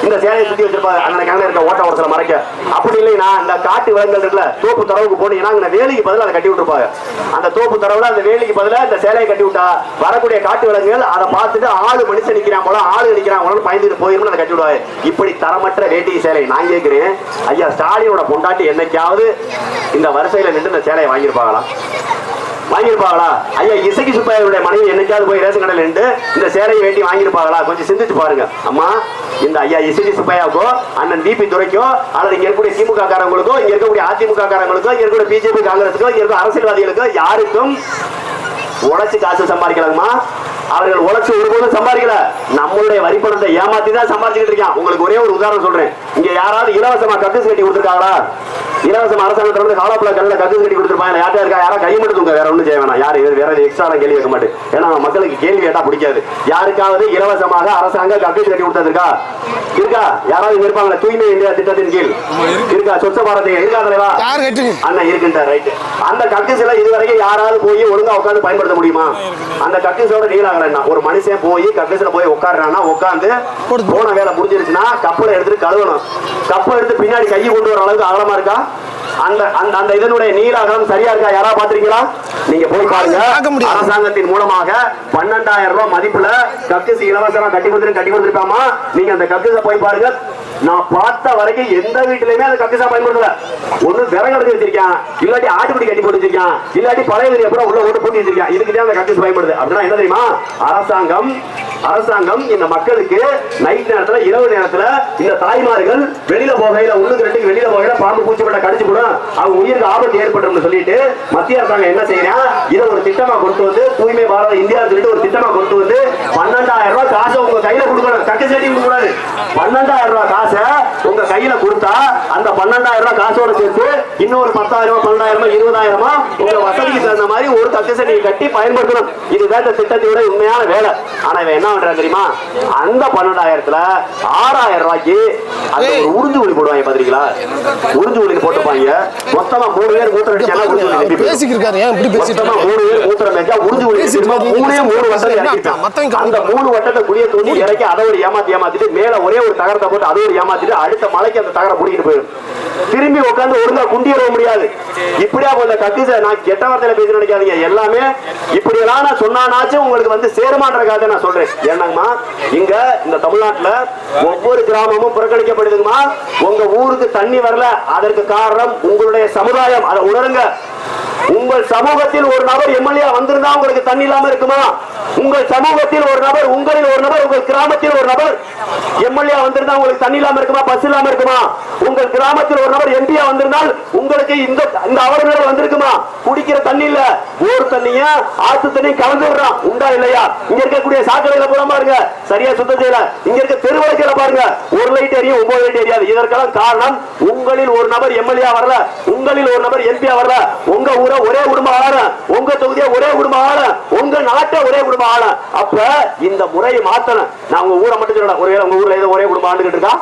இந்த சேலையை சுத்தி வச்சிருப்பாங்க அந்த கிணறு இருக்க ஓட்ட ஓரத்துல மறைக்க. அப்படி இல்லைன்னா இந்த காட்டு விலங்குகள் இருக்குல்ல தோப்பு தரவுக்கு போனீங்கன்னா அந்த வேலிக்கு பதில் அதை கட்டி விட்டுருப்பாங்க. அந்த தோப்பு தரவுல அந்த வேலிக்கு பதிலா இந்த சேலையை கட்டி விட்டா வரக்கூடிய காட்டு விலங்குகள் அதை பார்த்துட்டு ஆளு மனுஷன் நிக்கிறான் போல ஆளு நிக்கிறான் போல பயந்துட்டு போயிரும் அதை கட்டி விடுவாங்க. இப்படி தரமற்ற வேட்டி சேலை. நான் கேட்கிறேன் ஐயா ஸ்டாலினோட பொண்டாட்டி என்னைக்காவது இந்த வரிசையில நின்று இந்த சேலையை வாங்கியிருப்பாங்களா? வாங்கியிருப்பாங்களா? ஐயா இசக்கி சுப்பையாவுடைய மனைவி என்னைக்காவது போய் ரேஷன் கடையில் நின்று இந்த சேலையை வேட்டி வாங்கியிருப்பாங்களா? கொஞ்சம் சிந்திச்சு பாருங்க. அம்மா இந்த ஐயா இசக்கி சுப்பையாவுக்கோ அண்ணன் விபி துரைக்கோ அல்லது இங்க இருக்கக்கூடிய திமுக காரங்களுக்கோ இங்க இருக்கக்கூடிய அதிமுக காரங்களுக்கோ இங்க இருக்கக்கூடிய பிஜேபி காங்கிரஸுக்கோ இங்க இருக்க அரசியல்வாதிகளுக்கோ யாருக்கும் உழைச்சு காசு சம்பாதிக்கலாமா? அவர்கள் உழைச்சு ஒருபோதும் சம்பாதிக்கல. நம்மளுடைய வரிப்பணத்தை ஏமாத்தி தான் சம்பாதிச்சுட்டு இருக்கான். உங்களுக்கு ஒரே ஒரு உதாரணம் சொல்றேன். இங்க யாராவது இலவசமா கக்கு கட்டி கொடுத்துருக்காங்களா? இலவசம் அரசாங்கத்துல இருந்து காலப்புல கல்ல கக்கு கட்டி கொடுத்துருப்பாங்க. யார்ட்டா இருக்கா? யாரா கை மட்டும் தூங்க, வேற ஒன்றும் செய்ய வேணாம். யாரு வேற எக்ஸ்ட்ரா கேள்வி வைக்க மாட்டேன். ஏன்னா மக்களுக்கு கேள்வி கேட்டா பிடிக்காது. யாருக்காவது இலவசமாக அரசாங்கம் கக்கு கட்டி கொடுத்தது இருக்கா? யாராவது இருப்பாங்களா? தூய்மை இந்தியா திட்டத்தின் கீழ் இருக்கா? சொச்ச பாரத் இருக்கா தலைவா? அண்ணா இருக்குன்ற ரைட். அந்த கக்கு சில இதுவரைக்கும் யாராவது போய் ஒழுங்கா உட்காந்து பயன்படுத்த முடியுமா? அந்த கக்குசோட நீளாக ஒரு மனுஷன் போய் கக்குசில போய் உட்காடுறான்னா உட்காந்து போன வேலை முடிஞ்சிருச்சுன்னா கப்பலை எடுத்துட்டு கழுவணும். கப்பல் எடுத்து பின்னாடி கையை கொண்டு வர அளவுக்கு அகலமா இருக்கா? அந்த அந்த இதனுடைய நீளாகலம் சரியா இருக்கா? யாரா பாத்திருக்கீங்களா? நீங்க போய் பாருங்க. அரசாங்கத்தின் மூலமாக 12,000 ரூபாய் மதிப்புல கக்குசு இலவசமா கட்டி கொடுத்துருக்காமா. நீங்க அந்த கக்குசை போய் பாருங்க. நான் பார்த்த வரைக்கும் எந்த வீட்டிலுமே அந்த கக்குசா பயன்படுத்தல. ஒண்ணு விறகு எடுத்து வச்சிருக்கான், இல்லாட்டி ஆட்டுப்படி கட்டி போட்டு வச்சிருக்கான், இல்லாட்டி பழைய வீடு அப்புறம் உள்ள ஓட்டு போட்டு வச்சிருக்கான். இதுக்குதான் அந்த கக்குசு பயன்படுது. அப்படின்னா என்ன தெரியுமா? அரசாங்கம் இந்த மக்களுக்கு நைட் நேரத்துல இரவு நேரத்துல இந்த தாய்மார்கள் வெளியில போகையில உள்ளுக்கு 2 வெளியில போகையில பாம்பு பூச்சிப்பட்ட கடிச்சு கூட அவங்க உயிருக்கு ஆபத்து ஏற்படும் சொல்லிட்டு மத்திய அரசாங்கம் என்ன செய்யறான்? இதை ஒரு திட்டமா கொண்டு வந்து தூய்மை பாரத இந்தியா சொல்லிட்டு ஒரு திட்டமா கொண்டு வந்து 12,000 ரூபாய் காசை உங்க கையில கொடுக்கணும். கட்டு சேட்டி கொடுக்க கூடாது. 12,000 ரூபாய் காசை உங்க கையில கொடுத்தா அந்த 12,000 ரூபாய் காசோட சேர்த்து இன்னொரு 10,000 12,000 20,000 உங்க வசதிக்கு தகுந்த மாதிரி ஒரு கட்டு சேட்டி கட்டி பயன்படுத்தணும். இதுதான் இந்த திட்டத்தோட உண்மையான வேலை. ஆனா இவன் என்ன பண்றான் தெரியுமா? அந்த 12,000த்துல 6,000 ரூபாய்க்கு அந்த ஒரு உறிஞ்சு ஒளி போடுவாங்க. பாத்தீங்களா? உறிஞ்சு ஒளி போட்டுப்பாங்க. மொத்தமா 3 பேர் மூத்திரம் அடிச்சாலும் உறிஞ்சு ஒளி மொத்தமா 3 பேர் மூத்திரம் அடிச்சா உறிஞ்சு ஒளி 3 வட்டம் இறக்கிட்டான். அந்த 3 வட்டத்தை குடிய தூண்டி இறக்கி அதை ஒரு ஏமாத்திட்டு மேல ஒரே ஒரு தகரத்தை போட்டு அதை ஒரு ஏமாத்திட்டு அடுத்த மலைக்கு அந்த தகரம் பிடிக்கிட்டு போயிடும். திரும்பி உட்காந்து ஒழுங்கா குண்டி வர முடியாது. இப்படியா போல கக்குச நான் கெட்ட வார்த்தையில பேச நினைக்காதீங்க. எல்லாமே இப்படி எல்லாம் நான் சொன்னாச்சும் உங்களுக்கு வந்து சேருமான்றக்காக நான் சொல்றேன். என்னங்கம்மா இங்க இந்த தமிழ்நாட்டுல ஒவ்வொரு கிராமமும் புறக்கணிக்கப்படுதுங்கம்மா. உங்க ஊருக்கு தண்ணி வரல, அதற்கு காரணம் உங்களுடைய சமுதாயம். அதை உணருங்க. உங்கள் சமூகத்தில் ஒரு நபர் எம்எல்ஏ வந்திருந்தா உங்களுக்கு தண்ணி இல்லாம இருக்குமா? உங்கள் சமூகத்தில் ஒரு நபர், உங்களில் ஒரு நபர், உங்கள் கிராமத்தில் ஒரு நபர் எம்எல்ஏ வந்திருந்தா உங்களுக்கு தண்ணி இல்லாம இருக்குமா, பஸ் இல்லாம இருக்குமா? உங்கள் கிராமத்தில் ஒரு நபர் எம்பியா வந்திருந்தால் உங்களுக்கு இந்த அவர்கள் வந்திருக்குமா? குடிக்கிற தண்ணி இல்ல, ஊர் தண்ணிய ஆத்து தண்ணி கலந்து விடுறான், உண்டா இல்லையா? இங்க இருக்கக்கூடிய சாக்கடையில பூரா பாருங்க சரியா சுத்தம் செய்யல. இங்க இருக்க தெருவழைக்கல பாருங்க, ஒரு லைட் எரியும், 9 லைட் எரியாது. இதற்கெல்லாம் காரணம் உங்களில் ஒரு நபர் எம்எல்ஏ வரல, உங்களில் ஒரு நபர் எம்பியா வரல. உங்க ஊரை ஒரே குடும்பம் ஆள, உங்க தொகுதியை ஒரே குடும்பம் ஆள, உங்க நாட்டை ஒரே குடும்பம் ஆள. அப்ப இந்த முறையை மாத்தணும். நான் உங்க ஊரை மட்டும் சொல்லல, ஒருவேளை உங்க ஊர்ல ஏதோ ஒரே குடும்பம் ஆண்டுகிட்டு இருக்கா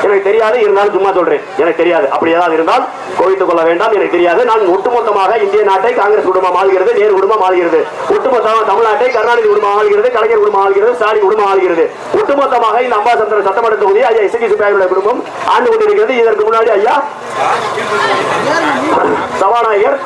எனக்கு தெரியாது, இருந்தாலும் சும்மா சொல்றேன். எனக்கு தெரியாது, அப்படி ஏதாவது இருந்தால் கோவித்துக் கொள்ள வேண்டாம், எனக்கு தெரியாது. நான் ஒட்டுமொத்தமாக இந்திய நாட்டை காங்கிரஸ் குடும்பம் ஆள்கிறது, நேரு குடும்பம் ஆள்கிறது. ஒட்டுமொத்தமாக தமிழ்நாட்டை கருணாநிதி குடும்பம் ஆள்கிறது, கலைஞர் குடும்பம் ஆள்கிறது, ஸ்டாலின் குடும்பம் ஆள்கிறது. ஒட்டுமொத்தமாக இந்த அம்பாசமுத்திரம் சட்டமன்ற தொகுதி ஐயா எஸ்.கே. சுப்பையாவுடைய குடும்பம் ஆண்டு கொண்டிருக்கிறது. இதற்கு முன்னாடி ஐயா சபாநாயகர்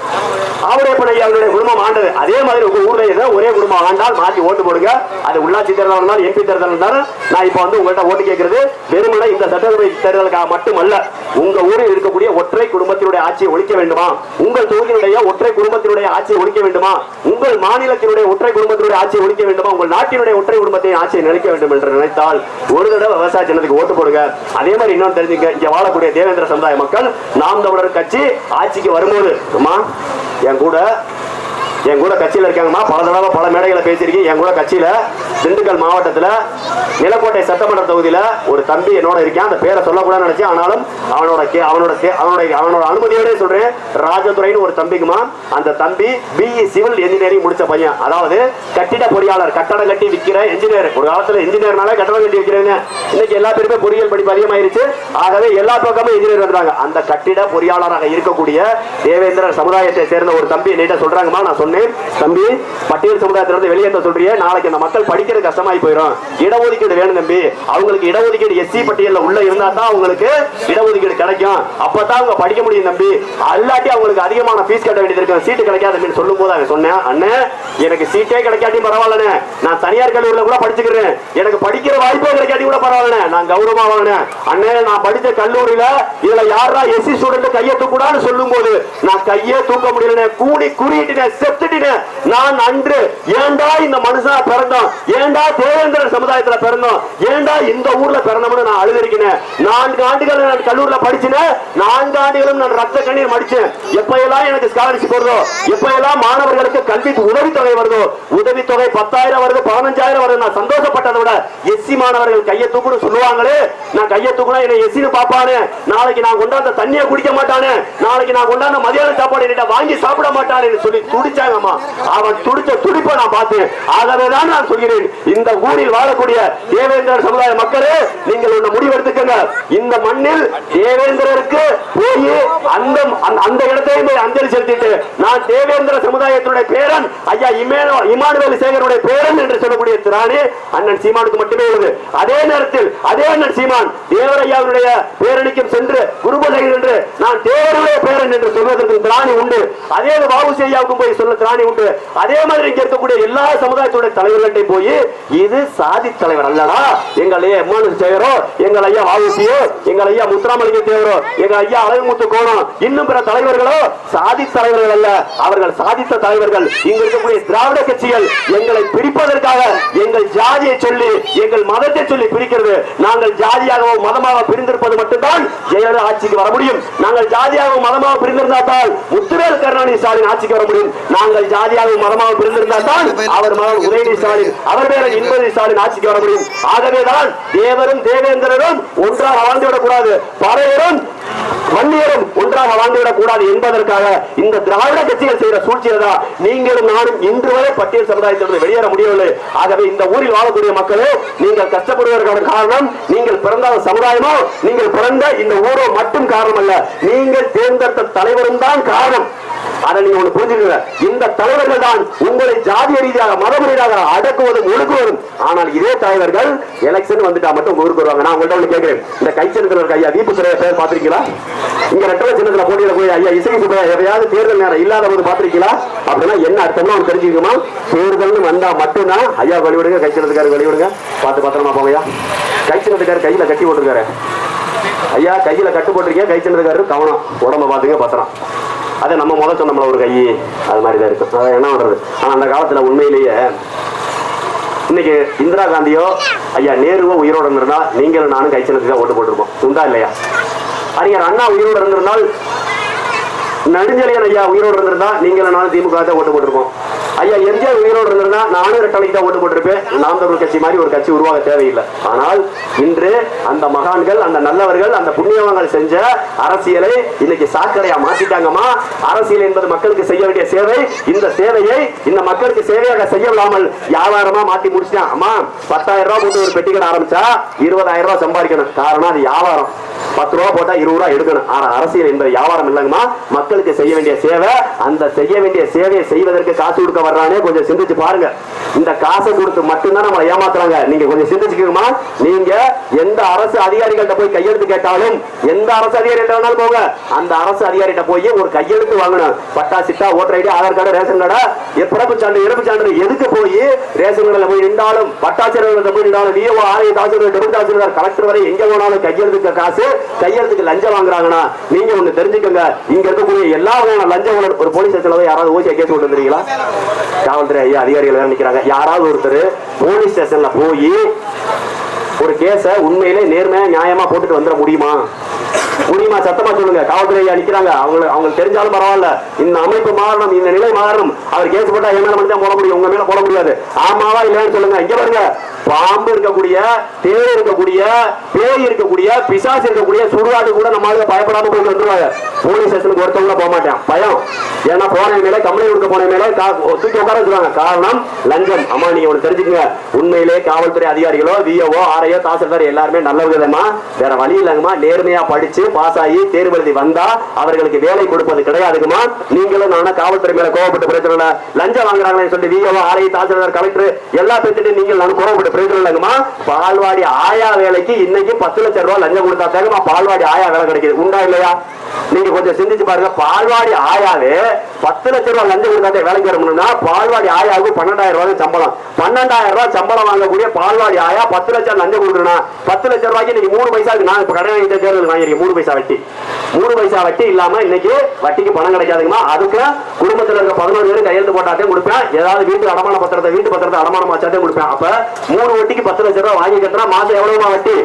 ஆவுடையப்பன் ஐயாவுடைய குடும்பம் ஆண்டது. அதே மாதிரி உங்க ஊர்ல ஏதோ ஒரே குடும்பம் ஆண்டால் மாற்றி ஓட்டு போடுங்க. அது உள்ளாட்சி தேர்தல் இருந்தாலும் எம்பி தேர்தல் இருந்தாலும் நான் இப்ப வந்து உங்கள்கிட்ட ஓட்டு கேட்கிறது வெறுமனே இந்த சட்டசபை தேர்தலுக்காக மட்டுமல்ல. உங்க ஊரில் இருக்கக்கூடிய ஒற்றை குடும்பத்தினுடைய ஆட்சியை ஒழிக்க வேண்டுமா? உங்கள் தொகுதியினுடைய ஒற்றை குடும்பத்தினுடைய ஆட்சியை ஒழிக்க வேண்டுமா? உங்கள் மாநிலத்தினுடைய ஒற்றை குடும்பத்தினுடைய ஆட்சியை ஒழிக்க வேண்டுமா? உங்கள் நாட்டினுடைய ஒற்றை குடும்பத்தின் ஆட்சியை நினைக்க வேண்டும் என்று நினைத்தால் ஒரு தடவை விவசாய சின்னத்துக்கு ஓட்டு போடுங்க. அதே மாதிரி இன்னொன்று தெரிஞ்சுங்க, இங்க வாழக்கூடிய தேவேந்திர சமுதாய மக்கள் நாம் தமிழர் கட்சி ஆட்சிக்கு வரும்போது என் கூட கட்சியில் இருக்காங்கம்மா, பல தடவை பல மேடைகளை பேசியிருக்கேன். என் கூட கட்சியில திண்டுக்கல் மாவட்டத்தில் நிலக்கோட்டை சட்டமன்ற தொகுதியில ஒரு தம்பி என்னோட இருக்கேன். அந்த பேரை சொல்லக்கூடாதுன்னு நினைச்சேன், ஆனாலும் அவனோட அனுமதியோட சொல்றேன். ராஜதுரைன்னு ஒரு தம்பிக்குமா, அந்த தம்பி பிஇ சிவில் இன்ஜினியரிங் முடிச்ச பையன். அதாவது கட்டிட பொறியாளர், கட்டடம் கட்டி விற்கிற இன்ஜினியர். ஒரு காலத்துல இன்ஜினியர்னால கட்டடம் கட்டி விற்கிறவங்க, இன்னைக்கு எல்லா பேருமே பொறியியல் படிப்பு அதிகமாயிருச்சு. ஆகவே எல்லா பக்கமும் இன்ஜினியர் வந்துறாங்க. அந்த கட்டிட பொறியாளராக இருக்கக்கூடிய தேவேந்திர சமுதாயத்தை சேர்ந்த ஒரு தம்பி என்னிட்ட சொல்றாங்கம்மா, நான் சொன்னேன், தம்பி பட்டியல் சமுதாயத்திலிருந்து வெளியேற்ற சொல்றிய, நாளைக்கு அந்த மக்கள் படிக்கிறது கஷ்டமாயி போயிடும், இடஒதுக்கீடு வேணும் தம்பி. அவங்களுக்கு இடஒதுக்கீடு எஸ்சி பட்டியல்ல உள்ள இருந்தா தான் அவங்களுக்கு இடஒதுக்கீடு கிடைக்கும், அப்பதான் அவங்க படிக்க முடியும் தம்பி. அல்லாட்டி அவங்களுக்கு அதிகமான ஃபீஸ் கட்ட வேண்டியது இருக்கு, சீட்டு கிடைக்காது சொல்லும் போது அவன் சொன்னேன், அண்ணே எனக்கு சீட்டே கிடைக்காட்டி பரவாயில்லண்ணே, நான் தனியார் கல்லூரியில கூட படிச்சுக்கிறேன், எனக்கு படிக்கிற வாய்ப்பே கிடைக்காட்டி கூட பரவாயில்ல, நான் கௌரவமா வாங்கினேன். அண்ணே நான் படிச்ச கல்லூரியில இதுல யாரா எஸ்சி ஸ்டூடெண்ட் கையை தூக்கூடான்னு சொல்லும் போது நான் கையே தூக்க முடியல, கூடி குறியிட்டேன், செத்துட்டேன். நான் அன்று ஏண்டா இந்த மனுஷனா பிறந்தோம், ஏண்டா தேவேந்திர சமுதாயத்துல பிறந்தோம், ஏண்டா இந்த ஊர்ல பிறந்தோம்னு நான் அழுதிருக்கிறேன். 4 ஆண்டுகள் நான் கல்லூரியில படிச்சேன், 4 ஆண்டுகளும் நான் ரத்த கண்ணீர் மடிச்சேன். எப்ப எல்லாம் எனக்கு ஸ்காலர்ஷிப் வருதோ, எப்ப எல்லாம் மாணவர்களுக்கு கல்வி உதவித்தொகை வருதோ, உதவித்தொகை 10,000 வருது, 15,000 வருது, நான் சந்தோஷப்பட்டதை விட எஸ்சி மாணவர்கள் கையை தூக்குன்னு சொல்லுவாங்களே, நான் கையை தூக்குனா என்ன எஸ்சின்னு பாப்பானே, நாளைக்கு நான் கொண்டாந்த தண்ணியை குடிக்க மாட்டானே, நாளைக்கு நான் கொண்டாந்த மதியான சாப்பாடு என்கிட்ட வாங்கி சாப்பிட மாட்டானே சொல்லி துடிச்சாங்கம்மா. அவன் துடிச்ச துடிப்பை நான் பார்த்தேன். ஆகவேதான் நான் சொல்கிறேன், இந்த ஊரில் வாழக்கூடிய தேவேந்திர சமுதாய மக்களே, நீங்கள் ஒண்ணு முடிவெடுத்துக்கங்க. இந்த மண்ணில் தேவேந்திரருக்கு போய் அந்த இடத்தையும் போய் அஞ்சலி செலுத்திட்டு, நான் தேவேந்திர சமுதாயத்தினுடைய பேரன் ஐயா இமானுவேல் சேகருடைய பேரன் என்று சொல்லக்கூடிய திராணி அண்ணன் சீமானுக்கு மட்டுமே உள்ளது. அதே நேரத்தில் அதே அண்ணன் சீமான் தேவரையாவுடைய பேரணிக்கும் சென்று குருபலையில் என்று நான் தேவருடைய பேரன் என்று சொல்வதற்கு திராணி உண்டு. அதே வாவுசி ஐயாவுக்கும் போய் சொல்ல திராணி உண்டு. அதே மாதிரி இங்க இருக்கக்கூடிய எல்லா சமுதாயத்துடைய தலைவர்கள்ட்ட போய் இது சாதி தலைவர் அல்லடா, எங்கள் ஐயா இமானுவேல் சேகரோ, எங்கள் ஐயா வாவுசியோ, எங்கள் ஐயா முத்துராமலிங்க தேவரோ, எங்கள் ஐயா அழகுமுத்து கோணம், இன்னும் பிற தலைவர்களோ சாதி தலைவர்கள் அல்ல, அவர்கள் சாதித்த தலைவர்கள். இங்க இருக்கக்கூடிய திராவிட கட்சிகள் எங்களை பிரிப்பதற்காக எங்கள் ஜாதியை சொல்லி எங்கள் மதத்தை சொல்லி பிரிக்கிறது. நாங்கள் ஜாதியாக மதமாக பிரிந்திருப்பது மட்டும்தான் ஜெயலலிதா ஆட்சிக்கு வர முடியும். நாங்கள் ஜாதியாக மதமாக பிரிந்திருந்தால் முத்துவேல் கருணாநிதி ஸ்டாலின் ஆட்சிக்கு வர முடியும். நாங்கள் ஜாதியாக மதமாக பிரிந்திருந்தால் அவர் மகன் உதயநிதி ஸ்டாலின், அவர் பேரன் இன்பநிதி ஸ்டாலின் ஆட்சிக்கு வர முடியும். ஆகவேதான் தேவரும் தேவேந்திரரும் ஒன்றாக வாழ்ந்துவிடக் கூடாது, பறையரும் வன்னியரும் ஒன்றாக வாழ்ந்துவிடக் கூடாது என்பதற்காக இந்த திராவிட கட்சிகள் செய்கிற சூழ்ச்சியதான் நீங்களும் நானும் இன்று வரை பட்டியல் சமுதாயத்திலிருந்து வெளியேற முடியவில்லை. ஆகவே இந்த ஊரில் வாழக்கூடிய மக்களே, நீங்கள் கஷ்டப்படுவதற்கான காரணம் நீங்கள் பிறந்த சமுதாயமோ, நீங்கள் பிறந்த இந்த ஊரோ மட்டும் காரணம் அல்ல, நீங்கள் தேர்ந்தெடுத்த தலைவரும் தான் காரணம். அதை நீங்க ஒண்ணு புரிஞ்சுக்கங்க, இந்த தலைவர்கள் தான் உங்களை ஜாதிய ரீதியாக மதம் ரீதியாக அடக்குவதும் ஒடுக்குவதும். ஆனால் இதே தலைவர்கள் எலெக்ஷன் வந்துட்டா மட்டும் ஊருக்கு வருவாங்க. நான் உங்கள்ட்ட ஒண்ணு கேட்கிறேன், இந்த கை சின்னத்தில் ஐயா தீபு சுரையா பேர் பாத்திருக்கீங்களா? இங்க ரெட்டலை சின்னத்துல போட்டியில போய் ஐயா இசை சுரையா எதையாவது தேர்தல் நேரம் இல்லாத போது பாத்திருக்கீங்களா? அப்படின்னா என்ன அர்த்தம்னா அவன் தெரிஞ்சுக்கணுமா, தேர்தல் வந்தா மட்டும்தான் ஐயா வழிவிடுங்க, கை சின்னத்துக்காரு வழிவிடுங்க, பார்த்து பத்திரமா போங்கய்யா. கை சின்னத்துக்காரு கையில கட்டி போட்டிருக்காரு ஐயா, கையில கட்டு போட்டிருக்கீங்க, கை சின்னத்துக்காரு கவனம், உடம்ப பாத்துங்க பத்திரம். அதை நம்ம முதல் சொன்னோம்ல ஒரு கை, அது மாதிரிதான் இருக்கும். அதை என்ன பண்றது? ஆனா அந்த காலத்துல உண்மையிலேயே இன்னைக்கு இந்திரா காந்தியோ ஐயா நேருவோ உயிரோடு இருந்திருந்தா நீங்களும் நானும் கைச்சலுக்கு ஓட்டு போட்டிருப்போம். உண்டா இல்லையா? அறிஞர் அண்ணா உயிரோடு இருந்திருந்தால், நெடுஞ்செழியன் ஐயா உயிரோடு இருந்திருந்தா நீங்களும் நானும் திமுக தான் ஓட்டு போட்டிருப்போம். ஐயா எம்ஜிஆர் உயிரோடு இருந்திருந்தா நானும் ரெட்டலைக்கு தான் ஓட்டு போட்டிருப்பேன். நாம் தமிழ் கட்சி மாதிரி ஒரு கட்சி உருவாக தேவையில்லை. ஆனால் இன்று அந்த மகான்கள், அந்த நல்லவர்கள், அந்த புண்ணியவங்கள் செஞ்ச அரசியலை இன்னைக்கு சாக்கடையா மாத்திட்டாங்கம்மா. அரசியல் என்பது மக்களுக்கு செய்ய வேண்டிய சேவை. இந்த சேவையை இந்த மக்களுக்கு சேவையாக செய்ய விடாமல் வியாபாரமா மாத்தி முடிச்சிட்டான். அம்மா 10,000 ரூபாய் போட்டு ஒரு பெட்டிக்கடை ஆரம்பிச்சா 20,000 ரூபாய் சம்பாதிக்கணும். காரணம் அது வியாபாரம். 10 ரூபா போட்டா 20 ரூபாய் எடுக்கணும். ஆனா அரசியல் என்பது வியாபாரம் இல்லைங்கம்மா, மக்களுக்கு செய்ய வேண்டிய சேவை. அந்த செய்ய வேண்டிய சேவையை செய்வதற்கு காசு கொடுக்க வர்றானே கொஞ்சம் சிந்திச்சு பாருங்க. இந்த காசை கொடுத்து மட்டும்தான் நம்மளை ஏமாத்துறாங்க. நீங்க கொஞ்சம் சிந்திச்சுக்கோங்கம்மா. நீங்க எந்த அரசு அதிகாரிகள்ட்ட போய் கையெழுத்து கேட்டாலும், எந்த அரசு அதிகாரிகிட்ட வேணாலும் போங்க, அந்த அரசு அதிகாரிகிட்ட போய் ஒரு கையெழுத்து வாங்கணும். Patta, chitta, voter ID, Aadhaar card, ration card, பிறப்பு சான்று, இறப்பு சான்று எதுக்கு போய் ரேஷன் கடையில் போய் நின்றாலும், பட்டாட்சியர்கள் போய் நின்றாலும், VO, RI, tahsildar, deputy tahsildar, collector வரை எங்க போனாலும் கையெழுத்துக்கு காசு, கையெழுத்துக்கு லஞ்சம் வாங்குறாங்கன்னா நீங்க ஒண்ணு தெரிஞ்சுக்கோங்க. இங்க இருக்கக்கூடிய எல்லா வகையான லஞ்சம் ஒரு போலீஸ் ஸ்டேஷன்ல யாராவது ஓசியா கேஸ் கொண்டு வந்துருக்கீங்களா? காவல்துறை ஐயா அதிகாரிகள் வேற நிக்கிறாங்க. யாராவது ஒருத்தர் போலீஸ் ஸ்டேஷன்ல போய் ஒரு கேஸ உண்மையிலே நேர்மையா நியாயமா போட்டுட்டு வந்துட முடியுமா? முடியுமா? சத்தமா சொல்லுங்க. காவல்துறை ஐயா நிக்கிறாங்க. அவங்களுக்கு தெரிஞ்சாலும் பரவாயில்ல. இந்த அமைப்பு மாறணும், இந்த நிலை மாறணும். அவர் கேஸ் போட்டா என் மேல மட்டும் தான் போட முடியும், உங்க மேல போட முடியாது. ஆமாவா இல்லையான்னு சொல்லுங்க. இங்க பாருங்க, பாம்பு இருக்கக்கூடிய, தேர் இருக்கக்கூடிய, பேய் இருக்கக்கூடிய, பிசாசு இருக்கக்கூடிய சுடுகாடு கூட நம்ம பயப்படாம போய் வந்துருவாங்க. போலீஸ் ஸ்டேஷனுக்கு ஒருத்தவங்க போக மாட்டேன், பயம். ஏன்னா போன மேல கம்ப்ளைண்ட் கொடுக்க போன மேல தூக்கி உட்கார வச்சுருவாங்க. காரணம் லஞ்சம். அம்மா நீங்க ஒண்ணு தெரிஞ்சுக்கங்க, உண்மையிலே காவல்துறை அதிகாரிகளோ, விஓ, ஆர்ஐயோ, தாசில்தார் எல்லாருமே நல்ல விதமா வேற வழி இல்லைங்கம்மா. நேர்மையா படிச்சு பாஸ் ஆகி தேர்வு எழுதி வந்தா அவர்களுக்கு வேலை கொடுப்பது கிடையாதுங்கம்மா. நீங்களும் நானும் காவல்துறை மேல கோவப்பட்டு பிரச்சனை இல்ல. லஞ்சம் வாங்குறாங்கன்னு சொல்லி விஓ, ஆர்ஐ, தாசில்தார், கலெக்டர் எல்லா பேசிட்டு நீங்கள் நானும் கோவப்பட்டு பிரச்சனை இல்லைங்கம்மா. பால்வாடி ஆயா வேலைக்கு இன்னைக்கு 10 லட்சம் ரூபாய் லஞ்சம் கொடுத்தா தாங்கம்மா பால்வாடி ஆயா வேலை கிடைக்குது. உண்டா இல்லையா? நீங்க கொஞ்சம் சிந்திச்சு பாருங்க. பால்வாடி ஆயாவே 10 லட்சம் ரூபாய் லஞ்சம் கொடுத்தாதே வேலைக்கு வரணும்னா பால்வாடி ஆயாவுக்கு 12,000 ரூபாய் சம்பளம். 12,000 ரூபாய் சம்பளம் வாங்கக்கூடிய பால்வாடி ஆயா 10 லட்சம் லஞ்சம் கொடுக்கணும். 10 லட்சம் ரூபாய்க்கு இன்னைக்கு 3 பைசாக்கு நான் இப்ப கடன் வாங்கிட்ட தேர்தல் வாங்கிருக்கேன். 3 பைசா வட்டி, 3 பைசா வட்டி இல்லாம இன்னைக்கு வட்டிக்கு பணம் கிடைக்காதுங்கம்மா. அதுக்கு குடும்பத்தில் இருக்க 11 பேரும் கையெழுத்து போட்டாட்டே கொடுப்பேன். ஏதாவது வீட்டு அடமான பத்திரத்தை, வீட்டு பத்திரத்தை அடமானம் வச்சாட்டே கொடுப்பேன். அப்ப 3 வட்டிக்கு 10 லட்சம் ரூபாய் வாங்கி கட்டினா மாசம் எவ்வளவுமா வட்டி?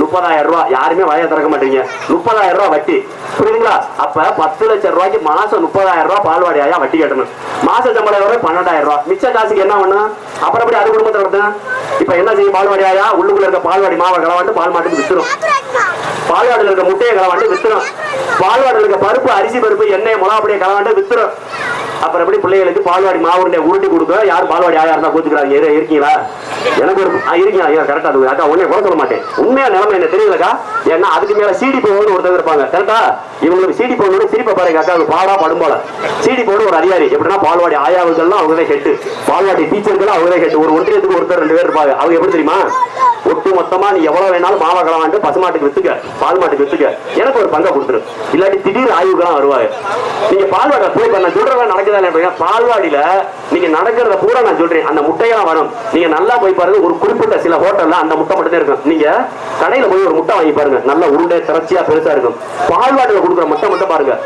30,000 ரூபாய். யாருமே வாயை திறக்க மாட்டீங்க. 30,000 ரூபாய் வட்டி, புரியுதுங்களா? அப்ப 10 லட்சம் ரூபாய்க்கு மாசம் 30,000 ரூபாய் பால்வாடி ஆயா வட்டி கட்டணும். மாச சம்பளம் 12,000 ரூபாய். மிச்ச காசுக்கு என்ன பண்ணும்? அப்புறம் எப்படி அது குடும்பத்தை நடத்தும்? இப்ப என்ன செய்யும் பால்வாடி ஆயா? உள்ளுக்குள்ள இருக்க பால்வாடி மாவை களவாண்டு பால் மாட்டுக்கு வித்துரும். பால்வாடியில் இருக்க முட்டையை களவாண்டு வித்துரும். பால்வாடியில் இருக்க பருப்பு, அரிசி பருப்பு, எண்ணெய், மிளகாப்பொடியை களவாண்டு வித்துரும். அப்புறம் எப்படி பிள்ளைகளுக்கு பால்வாடி மாவு உருண்டை கொடுக்க? யார் பால்வாடி ஆயா இருந்தா கூத்துக்கிறாங்க? இருக்கீங்களா? எனக்கு ஒரு இருக்கீங்க கரெக்டா? அக்கா உடனே கூட சொல்ல மாட்டேன். உண்மையா நிலைமை என்ன தெரியலக்கா? ஏன்னா அதுக்கு மேல சிடி போகணும்னு ஒருத்தர் இருப்பாங்க. கரெக்டா? இவங்களுக்கு சிடி போகணும் சிரிப்பை பாருங்க அக்கா. பாடா படும்போல சிடி போகணும் ஒரு அதிகாரி. எப்படின்னா பால்வாடி ஆயாவுக்கெல்லாம் அவங்கதான் ஹெட்டு, பால்வாடி டீச்சர்கள் அவங்கதான் ஹெட்டு. ஒரு ஒன்றியத்துக்கு ஒருத்தர் 2 பேர் இருப்பாங்க. அவங்க எப்படி தெரியுமா? ஒட்டு மொத்தமா நீ எவ்வளவு வேணாலும் மாவா களவாண்டு பசுமாட்டுக்கு வித்துக்க, பால் மாட்டுக்கு வித்துக்க, எனக்கு ஒரு பங்கை கொடுத்துரு. இல்லாட்டி திடீர் ஆய்வுக்கெல்லாம் வருவாங்க. நீங்க பால்வாடியில போய் நான் சொல்றதா நடக்குதா? பால்வாடியில நீங்க நடக்கிறத பூரா நான் சொல்றேன். அந்த முட்டையெல்லாம் வரும். நீங்க நல்லா போய் பாருங்க. ஒரு குறிப்பிட்ட சில ஹோட்டல்ல அந்த முட்டை மட்டும் தான் இருக்கும். நீங்க கடையில போய் ஒரு முட்டை வாங்கி பாருங்க, நல்ல உருண்டை திரட்சியா பெருசா இருக்கும். பால்வாடியில கொடுக்குற முட்டை மட்டும் பாருங்க,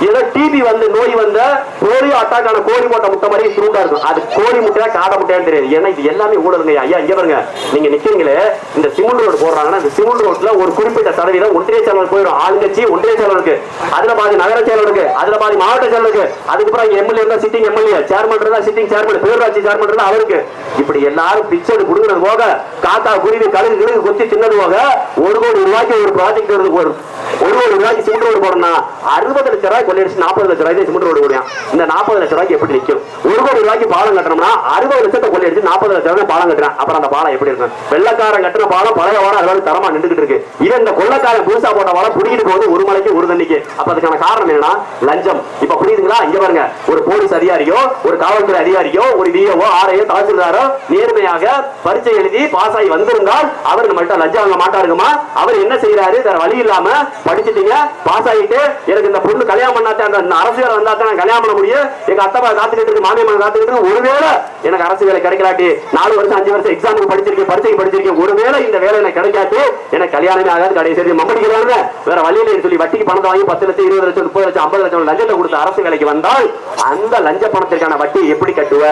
ஏதோ டிபி வந்து நோய் வந்த போலியோ அட்டாக் ஆன கோழி போட்ட முட்டை மாதிரி சூடா இருக்கும். அது கோழி முட்டையா காடை முட்டையான்னு தெரியாது. ஏன்னா இது எல்லாமே ஊழலுங்க. ஐயா இங்க பாருங்க, நீங்க நிக்கிறீங்களே இந்த சிமெண்ட் ரோடு போடுறாங்கன்னா இந்த சிமெண்ட் ரோட்ல ஒரு குறிப்பிட்ட சதவீதம் ஒன்றிய செயலர் போயிடும். ஆளுங்கட்சி ஒன்றிய செயலருக்கு, அதுல பாதி நகர செயலருக்கு, அதுல பாதி மாவட்ட செயலருக்கு, அதுக்கப்புறம் எம்எல்ஏ இருந்தா சிட்டிங் எம்எல்ஏ, சேர்மன் இருந்தா சிட்டிங் சேர்மன், பேரூராட்சி சேர்மன் இருந்தா அவருக்கு. இப்படி எல்லாரும் பிச்சை கொடுங்கிறது போக, காக்கா குருவி கழுகு கிழங்கு கொத்தி தின்னது போக 1 கோடி ரூபாய்க்கு ஒரு ப்ராஜெக்ட் வருது. 1 கோடி ரூபாய்க்கு சிமெண்ட் ரோடு போடணும்னா 60 லட்சம் ரூபாய் கொள்ளையடிச்சு 40 லட்சம் ரூபாய் சிமெண்ட் ரோடு போடுவான். இந்த 40 லட்சம் ரூபாய்க்கு எப்படி நிற்கும்? 1 கோடி ரூபாய்க்கு பாலம் கட்டணும்னா 60 லட்சத்தை கொள்ளையடிச்சு 40 லட்சம் ரூபாய் பாலம் கட்டுறான். அப்புறம் அந்த பாலம் எப்படி இருக்கும்? வெள்ளக்காரன் கட்டின பாலம் பழைய பாலம் அதோட தரமா நின்றுகிட்டு இருக்கு. இது இந்த கொள்ளக்காரன் புதுசா போட்ட பாலம் புடிக்கிட்டு போகுது ஒரு மலைக்கு ஒரு தண்ணிக்கு. அப்ப அதுக்கான காரணம் என்னன்னா லஞ்சம். இப்ப புரியுதுங்களா? இங்க பாருங்க, ஒரு போலீஸ் அதிகாரியோ, ஒரு காவல்துறை அதிகாரியோ, ஒரு விஓ, ஆர்ஐயோ, தாசில்தாரோ நேர்மையாக பரீட்சை எழுதி பாஸ் ஆகி வந்திருந்தால் அவர் நம்மள்ட்ட லஞ்சம் வாங்க மாட்டாருங்கம்மா. அவர் என்ன செய்யறாரு? வேற வழி இல்லாம படிச்ச படிச்சுட்டீங்க, பாஸ் ஆகிட்டு எனக்கு இந்த பொண்ணு கல்யாணம் பண்ணாதான் அந்த அரசு வேலை வந்தா தான் கல்யாணம் பண்ண முடியும், எங்க அத்தப்பா காத்துக்கிட்டு இருக்கு, மாமியம்மா காத்துக்கிட்டு இருக்கு, ஒருவேளை எனக்கு அரசு வேலை கிடைக்கலாட்டி 4 வருஷம் 5 வருஷம் எக்ஸாமுக்கு படிச்சிருக்கேன், பரீட்சைக்கு படிச்சிருக்கேன், ஒருவேளை இந்த வேலை எனக்கு கிடைக்காட்டி எனக்கு கல்யாணமே ஆகாது, கடைசி மம்படிக்கிறாங்க வேற வழியில சொல்லி வட்டிக்கு பணத்தை வாங்கி 10 லட்சம் 20 லட்சம் 30 லட்சம் 50 லட்சம் லஞ்சத்தை கொடுத்து அரசு வேலைக்கு வந்தால் அந்த லஞ்ச பணத்திற்கான வட்டி எப்படி கட்டுவ?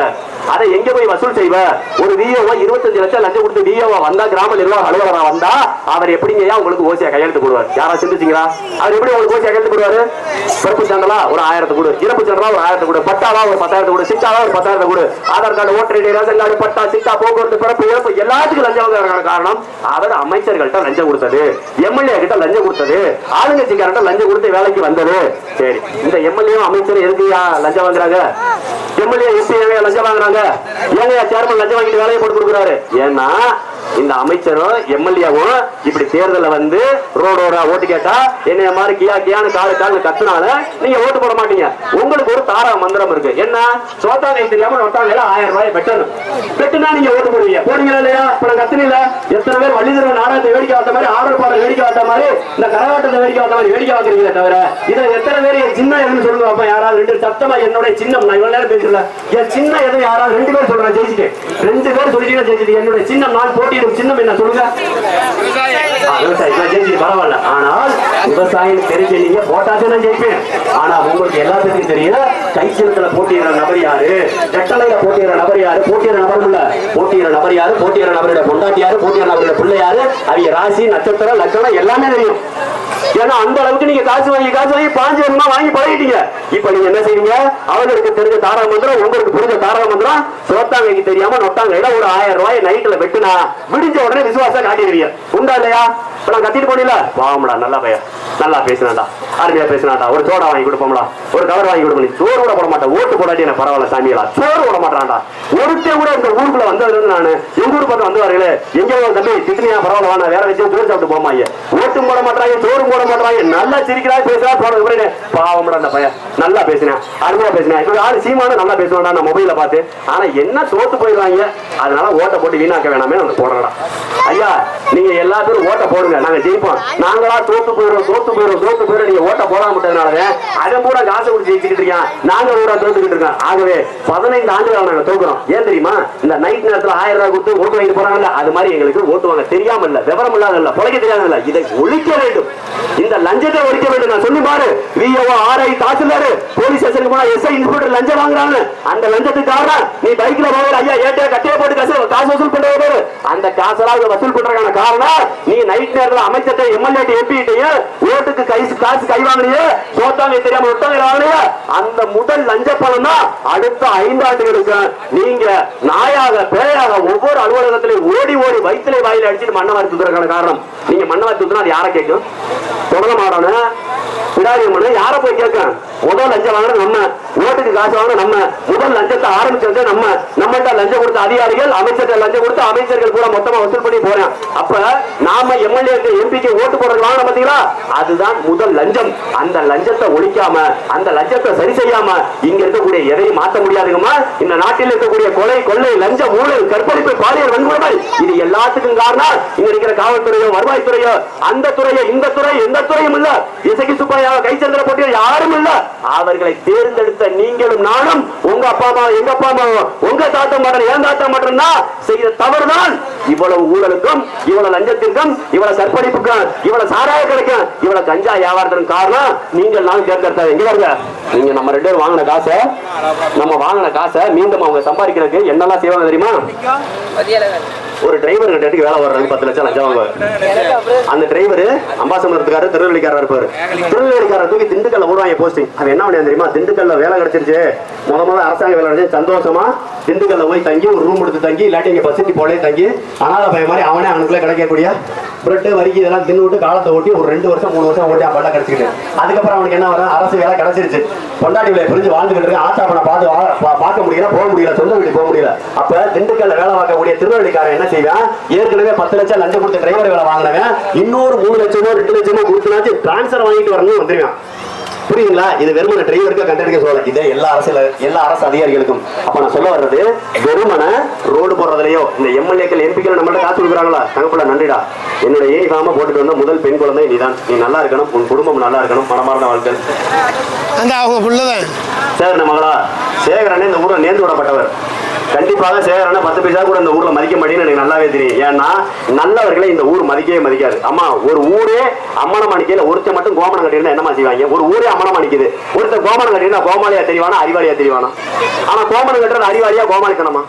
அதை எங்க போய் வசூல் செய்வ? ஒரு விஓவா 25 லட்சம் லஞ்சம் கொடுத்து விஓவா வந்தா, கிராம நிர்வாக அலுவலரா வந்தா அவர் எப்படிங்கயா உங்களுக்கு ஓசியா கையெழுத்து போடுவார்? யாரா சிந்திச்சீங்களா? அவர் எப்படி உங்களுக்கு ஓசியா கையெழுத்து போடுவாரு? பிறப்பு சான்றலா ஒரு 1000 கொடு, இறப்பு சான்றலா ஒரு 1000 கொடு, பட்டாவா ஒரு 10,000 கொடு, சிட்டாவா ஒரு 10,000 கொடு, Aadhaar card, voter ID, ration card, பட்டா, சிட்டா, போக்குவரத்து, பிறப்பு, இறப்பு எல்லாத்துக்கும் லஞ்சம் வாங்குறதுக்கான காரணம் அவர் அமைச்சர்கள்ட்ட லஞ்சம் கொடுத்தது, எம்எல்ஏ கிட்ட லஞ்சம் கொடுத்தது, ஆளுங்கட்சிக்காரட்ட லஞ்சம் கொடுத்து வேலைக்கு வந்தது. சரி, இந்த எம்எல்ஏ அமைச்சர் எதுக்குயா லஞ்சம் வாங்குறாங்க? எம்எல்ஏ எம்பி லஞ்சம் வாங்குறாங்க? ஏங்க சேர்மன் லஞ்சம் வாங்கிட்டு வேலையை போட்டு கொடுக்குறாரு? ஏன்னா இந்த அமைச்சரும் எம்எல்ஏவும் இப்படி தேர்தல வந்து ரோடோட ஓட்டு கேட்டா என்னைய மாதிரி கியா கியான்னு காலு கத்துனால நீங்க ஓட்டு போட மாட்டீங்க. உங்களுக்கு ஒரு தாரா மந்திரம் இருக்கு, என்ன? சோத்தாங்க தெரியாம நொட்டாங்க 1000 ரூபாய் பெட்டணும், பெட்டுனா நீங்க ஓட்டு போடுவீங்க. போடுங்களா இல்லையா? இப்ப நான் கத்துனில எத்தனை பேர் வள்ளிதர நாடகத்தை வேடிக்கை பார்த்த மாதிரி, ஆடல் பாடல் வேடிக்கை பார்த்த மாதிரி, இந்த கரகாட்டத்தை வேடிக்கை பார்த்த மாதிரி வேடிக்கை பார்க்கறீங்களே தவிர இதை எத்தனை பேர் என் சின்ன எதுன்னு சொல்லுங்க அப்ப. யாராவது 2 சத்தமா என்னோட சின்னம், நான் இவ்வளவு நேரம் பேசல, என் சின்ன எதை யாராவது 2 பேர் சொல்றேன் ஜெயிச்சுட்டேன், 2 பேர் சொல்லிட்டீங்கன்னா ஜெயிச்சுட்டு. என்னோட சின்னம் நான் போட்டி சின்னம் என்ன சொல்லுங்க? விவசாயி பரவாயில்ல, ஆனால் விவசாயம் தெரிஞ்சு நீங்க போட்டாச்சு நான் ஜெயிப்பேன். ஆனா உங்களுக்கு எல்லாத்துக்கும் தெரியும் கைச்சிலத்துல போட்டியிட நபர் யாரு, கட்டளையில போட்டியிட நபர் யாரு, போட்டியிட நபர் இல்ல, போட்டியிட நபர் யாரு, போட்டியிட நபருடைய பொண்டாட்டி யாரு, போட்டியிட நபருடைய பிள்ளை யாரு, அவங்க ராசி நட்சத்திரம் லட்சணம் எல்லாமே தெரியும். ஏன்னா அந்த அளவுக்கு நீங்க காசு வாங்கி 5 வருஷமா வாங்கி பழகிட்டீங்க. இப்ப நீங்க என்ன செய்வீங்க? அவங்களுக்கு தெரிஞ்ச தாரக மந்திரம், உங்களுக்கு புரிஞ்ச தாரக மந்திரம், சோத்தாங்க தெரியாம நொட்டாங்க ஒரு 1000 ரூபாய் நைட்ல வெட்டுனா விடிஞ்ச உடனே விசுவாசம் காட்டிடுவீங்க. உண்டா இல்லையா? இப்ப நான் கத்திட்டு போனீங்களா, வாங்கடா நல்லா பையன் நல்லா பேசினாடா, அருமையா பேசினாடா, ஒரு சோடா வாங்கி கொடுப்போம்டா, ஒரு கவர் வாங்கி கொடுப்போம், சோறு கூட போட மாட்டேன், ஓட்டு போடாட்டி எனக்கு பரவாயில்ல சாமிகளா, சோறு போட மாட்டான்டா. ஒருத்தர் கூட இந்த ஊருக்குள்ள வந்தது நானு, எங்க ஊர் பக்கம் வந்து வரீங்களே, எங்க தம்பி திட்டினியா பரவாயில்ல வாங்க வேற வச்சு சோறு சாப்பிட்டு போமா, ஓட்டும் போட மாட்டாங்க, சோறும் போட மாட்டாங்க, நல்லா சிரிக்கிறா பேசுறா போட பாவம்டா அந்த பையன் நல்லா பேசினேன், அருமையா பேசினேன். இப்ப யாரு சீமான நல்லா பேசுவான்டா நான் மொபைல பார்த்து. ஆனா என்ன தோத்து போயிடுவாங்க, அதனால ஓட்ட போட்டு வீணாக்க வேணாமே நம்ம போடுறா. ஐயா நீங்க எல்லா பேரும் ஓட்ட போடுங்க, நாங்க ஜெயிப்போம். நாங்களா தோத்து போயிடும் நீங்க ஓட்ட போடாம விட்டதுனால அதை கூட காசை கொடுத்து ஜெயிச்சுக்கிட்டு இருக்கேன், நாங்க ஊரா தோத்துக்கிட்டு இருக்கோம். ஆகவே 15 ஆண்டுகள் நாங்க தோக்குறோம். ஏன் தெரியுமா? இந்த நைட் நேரத்துல 1000 ரூபாய் கொடுத்து ஓட்டு வாங்கிட்டு போறாங்கல்ல, அது மாதிரி எங்களுக்கு ஓட்டு வாங்க தெரியாம இல்ல, விவரம் இல்லாத இல்ல, பொழைக்க தெரியாத இல்ல. இதை ஒழிக்க வேண்டும், இந்த லஞ்சத்தை ஒழிக்க வேண்டும். நான் சொல்லி பாரு, விஓ, ஆர்ஐ, தாசில்தார், போலீஸ் ஸ்டேஷனுக்கு போனா எஸ்ஐ, இன்ஸ்பெக்டர் லஞ்சம் வாங்குறாங்க. அந்த லஞ்சத்துக்காக நீ பைக்ல போகிற ஐயா ஏட்டே கட்டையை போட்டு காசு வசூல் பண்றது, அந்த காசெல்லாம் வசூல் பண்றதுக்கான காரணம் நீ நைட் நேரத்தில் அமைச்சர் எம்எல்ஏ எம்பிட்டையும் ஓட்டுக்கு காசு கை வாங்கினிய, சோத்தாங்க தெரியாம ஒட்டாங்க வாங்கினிய, அந்த முதல் லஞ்ச பணம் தான் அடுத்த 5 ஆண்டுகளுக்கு நீங்க நாயாக பேயாக ஒவ்வொரு அலுவலகத்திலையும் ஓடி வயிற்றுல வாயில அடிச்சுட்டு மண்ணவாரி தூத்துறதுக்கான காரணம். நீங்க மண்ணவாரி தூத்துனா அது யாரை கேட்கும்? தொடர மாடணும் பிடாரி யார போய் கேட்க? முதல் லஞ்சம் வாங்கின நம்ம, ஓட்டுக்கு காசு வாங்கின நம்ம, முதல் லஞ்சத்தை ஆரம்பிச்சது நம்மகிட்ட லஞ்சம் கொடுத்த அதிகாரிகள், அமைச்சர்கள் லஞ்சம் கொடுத்து அமைச்சர்கள் கூட மொத்தமா வசூல் பண்ணி போறேன். அப்ப நாம எம்எல்ஏ எம்பிக்கு ஓட்டு போடுறது வாங்க பாத்தீங்களா, அதுதான் முதல் லஞ்சம். அந்த லஞ்சத்தை ஒழிக்காம, அந்த லஞ்சத்தை சரி செய்யாம இங்க இருக்கக்கூடிய எதையும் மாற்ற முடியாதுங்கம்மா. இந்த நாட்டில் இருக்கக்கூடிய கொலை, கொள்ளை, லஞ்சம், ஊழல், கற்பழிப்பு, பாலியல் வன்கொடுமை, இது எல்லாத்துக்கும் காரணம் இங்க இருக்கிற காவல்துறையோ வருவாய்த்துறையோ, அந்த துறையோ இந்த துறை எந்த துறையும் இல்ல, இசைக்கு சுப்பையாக கைச்சந்திர போட்டியோ யாரும் இல்ல. அவர்களை தேர்ந்தெடுத்த நீங்களும் நானும், உங்க அப்பா அம்மா, எங்க அப்பா அம்மா, உங்க தாத்தா மாட்டன், ஏன் தாத்தா மாட்டன் செய்த தவறுதான் இவ்வளவு ஊழலுக்கும், இவ்வளவு லஞ்சத்திற்கும், இவ்வளவு கற்பழிப்புக்கும், இவ்வளவு சாராய கிடைக்கும், இவ்வளவு கஞ்சா வியாபாரத்திற்கு காரணம் நீங்கள் நான் தேர்ந்தெடுத்த. எங்க வருங்க நீங்க நம்ம 2 பேரும் வாங்கின காசை, நம்ம வாங்கின காசை மீண்டும் அவங்க சம்பாதிக்கிறதுக்கு என்னெல்லாம் செய்வாங்க தெரியுமா? ஒரு டிரைவர் கிட்ட வேலை வர்றது 10 லட்சம் லஞ்சம் வாங்குவார். அந்த டிரைவர் அம்பாசமுத்திரத்துக்காரர் திருநெல்வேலிக்காரர் இருப்பாரு. திருநெல்வேலிக்காரர் தூக்கி திண்டுக்கல்ல போடுவாங்க போஸ்டிங். அது என்ன பண்ணி தெரியுமா? திண்டுக்கல்ல வேலை கிடைச்சிருச்சு, முதல்ல அரசாங்க வேலை கிடைச்சு சந்தோஷமா திண்டுக்கல்ல போய் தங்கி ஒரு ரூம் எடுத்து தங்கி, இல்லாட்டி இங்க பசிட்டி போலே தங்கி அனாத பையன் மாதிரி அவனே அவனுக்குள்ள கிடைக்கக்கூடிய பிரெட்டு வரிக்கு இதெல்லாம் தின்னு விட்டு காலத்தை ஓட்டி ஒரு 2 வருஷம் 3 வருஷம் ஓட்டி பல்ல கிடைச்சிக்கிட்டு, அதுக்கப்புறம் அவனுக்கு என்ன வரும்? அரசு வேலை கிடைச்சிருச்சு, பொண்டாட்டி வேலை பிரிஞ்சு வாழ்ந்துகிட்டு இருக்கு, ஆட்டா பண்ண பார்க்க முடியல, போக முடியல, சொந்த வீட்டுக்கு போக முடியல. அப்ப திண்டுக்கல்ல வேலை பார்க்கக்கூடிய திருநெல்வேலிக்காரன் என்ன செய்வேன்? ஏற்கனவே 10 லட்சம் லஞ்சம் கொடுத்து டிரைவர் வேலை வாங்கினவன் இன்னொரு 3 லட்சமோ 2 லட்சமோ கொடுத்துனாச்சு டிரான்ஸ்பர் வாங்கிட்டு வரணும் வந்துருவான். புரியுங்களா? இது வெறுமன டிரைவருக்கு கண்டக்டருக்கு சொல்ல, இதே எல்லா அரசு அதிகாரிகளுக்கும். அப்ப நான் சொல்ல வர்றது, வெறுமன ரோடு போடுறதுலயோ இந்த எம்எல்ஏக்கள் எம்பிக்கள் நம்மள்ட்ட காசு கொடுக்குறாங்களா, தங்கப்புல நன்றிடா, என்னோட யூனிஃபார்மை போட்டுட்டு வந்த முதல் பெண் குழந்தை நீதான், நீ நல்லா இருக்கணும், உன் குடும்பம் நல்லா இருக்கணும், மனமார்ந்த வாழ்க்கை. அந்த அவங்க புள்ளதான் சேகரன மகளா, சேகரனே இந்த ஊரை நேர்ந்து விடப்பட்டவர். கண்டிப்பாக சேகரனை 10 பைசா கூட இந்த ஊர்ல மதிக்க மாட்டேன்னு எனக்கு நல்லாவே தெரியும். ஏன்னா நல்லவர்களை இந்த ஊர் மதிக்கவே மதிக்காது. அம்மா, ஒரு ஊரே அம்மனம் அணிக்கையில ஒருத்தர் மட்டும் கோமனம் கட்டிருந்தா என்னமா செய்வாங்க? ஒரு ஊரே அம்மனம் அணிக்குது, ஒருத்தர் கோமனம் கட்டிருந்தா கோமாளியா தெரியவானா அறிவாளியா தெரியவானா? ஆனா கோமனம் கட்டுறது அறிவாளியா கோமாளித்தனமா?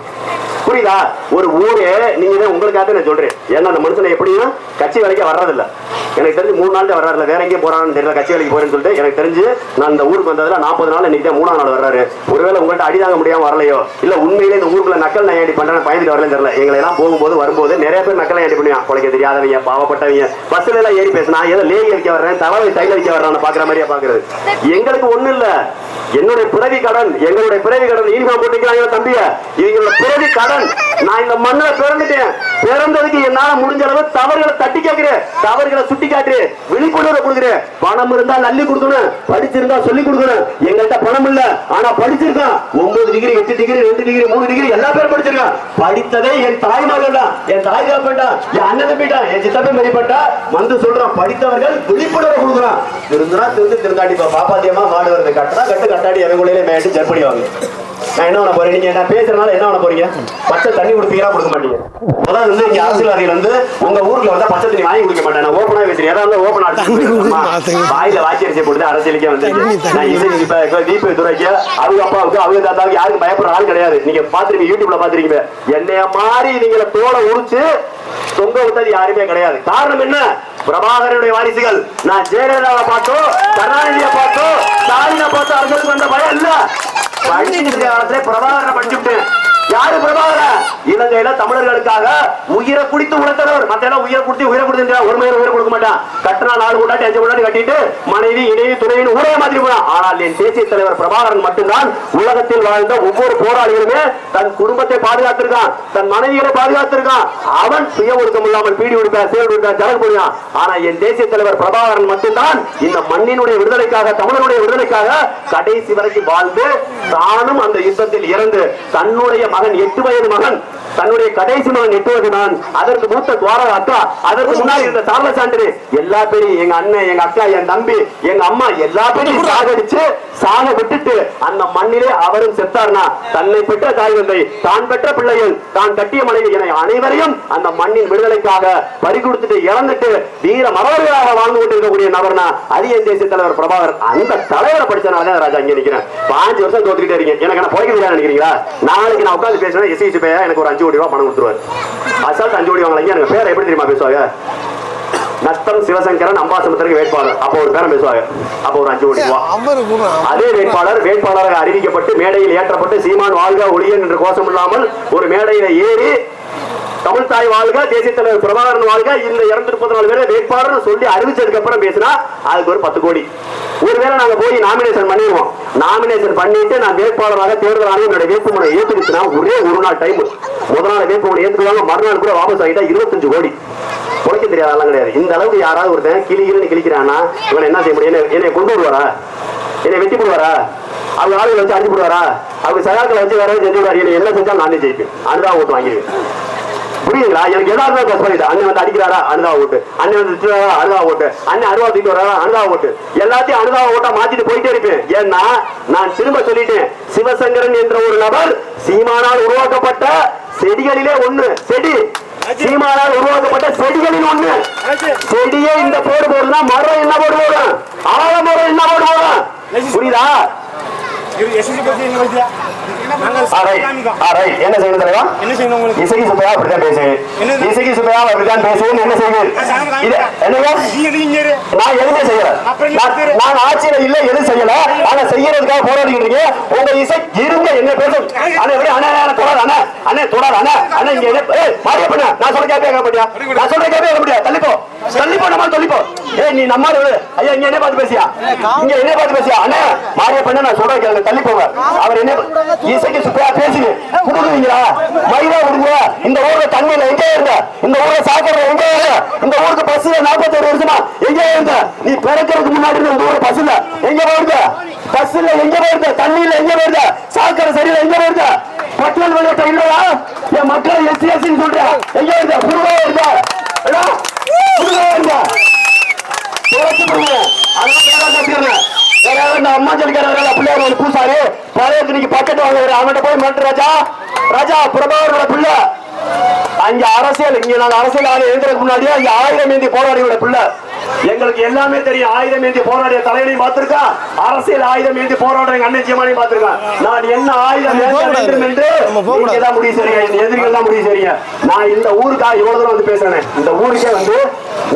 புரியுதா? ஒரு ஊரே நீங்க உங்களுக்காக நான் சொல்றேன். ஏன்னா அந்த மனுஷனை எப்படியும் கட்சி வேலைக்கு வர்றதில்ல. எனக்கு தெரிஞ்சு 3 நாள் வர்றாருல, வேற எங்கேயும் போறான்னு தெரியல, கட்சி வேலைக்கு போறேன்னு சொல்லிட்டு. எனக்கு தெரிஞ்சு நான் இந்த ஊருக்கு வந்ததுல 40 நாள், இன்னைக்கு 3ஆம் நாள் வர்றாரு. ஒருவேளை உங்கள்கிட்ட அடிதாங்க முடியாம வரலையோ, இல்ல உண்மையிலே இந்த ஊருக்குள்ள நக்கல் நான் ஏடி பண்றேன் பயந்துட்டு வரலன்னு தெரியல. எங்களை எல்லாம் போகும்போது வரும்போது நிறைய பேர் நக்கல் ஏடி பண்ணுவான். குலைக்க தெரியாதவங்க, பாவப்பட்டவங்க, பஸ்ல எல்லாம் ஏறி பேசினா ஏதோ லேகி வைக்க வர்றேன், தலைவை தைல வைக்க வர்றான்னு பாக்குற மாதிரியா பாக்குறது. எங்களுக்கு ஒண்ணு இல்ல, என்னுடைய பிறவி கடன், எங்களுடைய பிறவி கடன் யூனிஃபார்ம் போட்டுக்கிறாங்க தம்பிய, இவங்களோட பிறவி கடன். நான் இந்த மண்ணில பிறந்துட்டேன், பிறந்ததுக்கு என்னால முடிஞ்ச அளவு தவறுகளை தட்டி கேட்கிறேன், தவறுகளை சுட்டி காட்டு, விழிப்புணர்வு கொடுக்குறேன். பணம் இருந்தா நல்லி கொடுக்கணும், படிச்சிருந்தா சொல்லி கொடுக்கணும். எங்கள்கிட்ட பணம் இல்ல, ஆனா படிச்சிருக்கான். 9 டிகிரி 8 டிகிரி 2 டிகிரி 3 டிகிரி எல்லா பேரும் படிச்சிருக்கான். படித்ததே என் தாய்மார்கள் தான், என் தாய் தாப்பா, என் அண்ணன் தம்பிட்டா, என் சித்தப்பை மதிப்பட்டா வந்து சொல்றான். படித்தவர்கள் விழிப்புணர்வு கொடுக்குறான். திருந்துனா திருந்தாடி பாப்பாத்தியமா மாடு வருது, கட்டுறா கட்டு கட்டாடி எவங்குள்ளையிலே மேட்டு ஜெர்படி வாங்க. நான் என்ன பண்ண போறேன்? நீங்க என்ன பேசுறதுனால என்ன பண்ண போறீங்க? பச்சை தண்ணி கொடுப்பீங்களா கொடுக்க மாட்டீங்க? அதாவது வந்து இங்க அரசியல்வாதிகள் வந்து உங்க ஊருக்கு வந்தா பச்சை தண்ணி வாங்கி குடிக்க மாட்டேன். நான் ஓப்பனா பேசுறேன், ஏதாவது ஓப்பனா வாயில வாக்கரிசி போட்டு அரசியலுக்கே வந்து நான் இப்ப தீப துறைக்கு அவங்க அப்பாவுக்கு அவங்க தாத்தாவுக்கு யாருக்கும் பயப்படுற ஆள் கிடையாது. நீங்க பாத்துருக்கீங்க, யூடியூப்ல பாத்துருக்கீங்க. என்னைய மாதிரி நீங்க தோலை உரிச்சு தொங்க விட்டது யாருமே கிடையாது. காரணம் என்ன? பிரபாகரனுடைய வாரிசுகள். நான் ஜெயலலிதாவை பார்த்தோ, கருணாநிதியை பார்த்தோ, ஸ்டாலினை பார்த்தோ அரசியலுக்கு வந்த பயம் இல்ல. படிச்சுட்டு காலத்துல பிரபாகரனை படிச்சுட்டேன். யாரு பிரபாகர? இலங்கையில தமிழர்களுக்காக உயிரை குடித்து உழைத்தவர். மத்த எல்லாம் உயிரை கொடுத்து ஒரு மணி உயிரை கொடுக்க மாட்டான். கட்டினா 4 கொண்டாட்டி 5 கொண்டாட்டி கட்டிட்டு மனைவி இணைவி துணைவின் ஊரே மாதிரி போனான். ஆனால் என் தேசிய தலைவர் பிரபாகரன் மட்டும்தான் உலகத்தில் வாழ்ந்த ஒவ்வொரு போராளிகளுமே தன் குடும்பத்தை பாதுகாத்திருக்கான், தன் மனைவிகளை பாதுகாத்திருக்கான். அவன் சுய ஒழுக்கம் இல்லாமல் பீடி உடுப்பான், சேல் உடுப்பான், ஜலக்கு போடுவான். ஆனா என் தேசிய தலைவர் பிரபாகரன் மட்டும்தான் இந்த மண்ணினுடைய விடுதலைக்காக, தமிழனுடைய விடுதலைக்காக கடைசி வரைக்கும் வாழ்ந்து தானும் அந்த யுத்தத்தில் இறந்து தன்னுடைய மகன் 8 வயது மகன், தன்னுடைய கடைசி மகன் 8 வயது மகன், அதற்கு மூத்த துவார அக்கா, அதற்கு முன்னாடி இருந்த சார்லஸ் ஆண்டனி, எல்லா பேரையும் எங்க அண்ணன், எங்க அக்கா, என் தம்பி, எங்க அம்மா எல்லா பேரையும் சாகடிச்சு சாக விட்டுட்டு அந்த மண்ணிலே அவரும் செத்தார்னா தன்னை பெற்ற தாய் தந்தை, தான் பெற்ற பிள்ளைகள், தான் கட்டிய மனைவி என அனைவரையும் அந்த மண்ணின் விடுதலைக்காக பறி கொடுத்துட்டு இறந்துட்டு வீர மரவர்களாக வாழ்ந்து கொண்டிருக்கக்கூடிய நபர்னா அது என் தேசிய தலைவர் பிரபாகர். அந்த தலைவரை படிச்சனால ராஜா இங்க நிக்கிறேன். 5 வருஷம் தோத்துக்கிட்டே இருக்கீங்க. எனக்கு என்ன போய்க்க நினைக்கிறீங்களா? நாளைக்கு நான் உட்காந்து பேசுறேன், எஸ்ஐசி பையா எனக்கு ஒரு 5 கோடி ரூபாய் பணம் கொடுத்துருவாரு. அசால்ட் 5 கோடி வாங்கலாம். எனக்கு பேரை எப்படி தெரியுமா பேசுவாங்க? நத்தம் சிவசங்கரன் அம்பாசமுத்திரக்கு வேட்பாளர். அப்ப ஒரு பேரம் பேசுவாங்க. அப்ப ஒரு 5 கோடி ரூபாய். அதே வேட்பாளராக அறிவிக்கப்பட்டு மேடையில் ஏற்றப்பட்டு சீமான் வாழ்க ஒளியன் என்று கோஷம் இல்லாமல் ஒரு மேடையில ஏறி தமிழ் தாய் வாழ்க, தேசிய தலைவர் பிரபாகரன் வாழ்க, இந்த 234 பேரை வேட்பாளர் சொல்லி அறிவிச்சதுக்கு அப்புறம் பேசினா அதுக்கு ஒரு 10 கோடி. ஒருவேளை நாங்க போய் நாமினேஷன் பண்ணிடுவோம். நாமினேஷன் பண்ணிட்டு நான் வேட்பாளராக தேர்தல் ஆணையம் என்னுடைய வேட்புமனை ஏத்துக்கிச்சுனா ஒரே ஒரு நாள் டைம். முதல் நாள் வேட்புமனை ஏத்துக்குவாங்க, மறுநாள் கூட வாபஸ் ஆகிட்டா 25 கோடி. உழைக்க தெரியாதெல்லாம் கிடையாது. இந்த அளவுக்கு யாராவது ஒருத்தன் கிளின்னு கிளிக்கிறான்னா இவன் என்ன செய்ய முடியும்? என்னை கொண்டு வருவாரா? என்னை வெட்டி போடுவாரா? அவங்க ஆளுகளை வச்சு அடிச்சு போடுவாரா? அவங்க சகாக்களை வச்சு வேற செஞ்சு விடுவாரு. என்ன செஞ்சாலும் நானே ஜெயிப்பேன். அனுதா ஓட்டு வாங்கிடுவேன். புரியுங்களா? எனக்கு எல்லாருமே கஷ்டம் பண்ணிட்டு அண்ணன் வந்து அடிக்கிறாரா அனுதா ஓட்டு, அண்ணன் வந்து திட்டுறாரா அனுதா ஓட்டு, அண்ணன் அருவா தூக்கிட்டு வராரா அனுதா ஓட்டு, எல்லாத்தையும் அனுதா ஓட்டா மாத்திட்டு போயிட்டே இருப்பேன். ஏன்னா நான் திரும்ப சொல்லிட்டேன், சிவசங்கரன் என்ற ஒரு நபர் சீமானால் உருவாக்கப்பட்ட செடிகளிலே ஒண்ணு. செடி சீமானால் உருவாக்கப்பட்ட செடிகளில் ஒண்ணு. செடியே இந்த போடு போடுனா மரம் என்ன போடு போடும்? ஆலமரம் என்ன போடு போடும்? புரியுதா? என்ன செய்யணும் தலைவா? இசைக்கு சுப்பையா அப்படித்தான் பேசு. இசைக்கு சுப்பையா அப்படித்தான் பேசுவேன். என்ன செய்வேன்? நான் எதுவுமே செய்யல. நான் ஆட்சியில இல்ல, எதுவும் செய்யல. ஆனா செய்யறதுக்காக போராடிக்கிட்டு இருக்கேன். உங்க இசை இருங்க என்ன பேசும்? அண்ணே எப்படி அண்ணே தொடர் அண்ணே அண்ணே தொடர் அண்ணே அண்ணே இங்க மாறிய பண்ண நான் சொல்ல கேட்க மாட்டியா? நான் சொல்ற கேட்க முடியாது. தள்ளிப்போ தள்ளிப்போ நம்ம தள்ளிப்போ. நீ நம்ம ஐயா இங்க என்ன பார்த்து பேசியா? இங்க என்ன பார்த்து பேசியா? அண்ணே மாறிய பண்ண நான் சொல்ற கேட்க தள்ளிப்போங்க. அவர் என்ன இசைக்கு சுப்பையா பேசுங்க கொடுக்குறீங்களா? மயிலா விடுங்க. இந்த ஊர்ல தண்ணியில எங்கே இருந்த? இந்த ஊர்ல சாக்கடை எங்கே இருந்த? இந்த ஊருக்கு பஸ்ல 47 வருஷமா எங்கே இருந்த? நீ பிறக்கிறதுக்கு முன்னாடி இந்த ஊர்ல பஸ் இல்ல எங்க போயிருக்க, பஸ் இல்ல எங்க போயிருக்க, தண்ணி இல்ல எங்க போயிருக்க, சாக்கடை சரியில்லை எங்க போயிருக்க, பட்டியல் வெளியேற்ற இல்லையா, என் மக்களை எஸ்சி சொல்ற எங்க இருக்க, புதுவா இருக்க, புதுவா இருக்க, அம்மா சொல்லிக்கிற பிள்ளையார் ஒரு பூசாரி பழைய துணிக்கு பக்கெட் வாங்குற அவன்கிட்ட போய் மாட்டு ராஜா ராஜா பிரபாகரோட பிள்ளை அங்க அரசியல் இங்க நாங்க அரசியல் ஆளு எழுதுறதுக்கு முன்னாடியே அங்க 1000 ஏந்தி போராடியோட பிள்ளை எங்களுக்கு எல்லாமே தெரியும். 1000 ஏந்தி போராடிய தலைவனையும் பார்த்திருக்கான், அரசியல் 1000 ஏந்தி போராடுற எங்க அண்ணன் சீமானையும் பார்த்திருக்கான். நான் என்ன ஆயுதம் வேண்டும் என்று நீங்க தான் முடிவு செய்றீங்க, இந்த எதிரிகள் தான் முடிவு செய்றீங்க. நான் இந்த ஊருக்காக இவ்வளவு தூரம் வந்து பேசுறேன். இந்த ஊருக்கே வந்து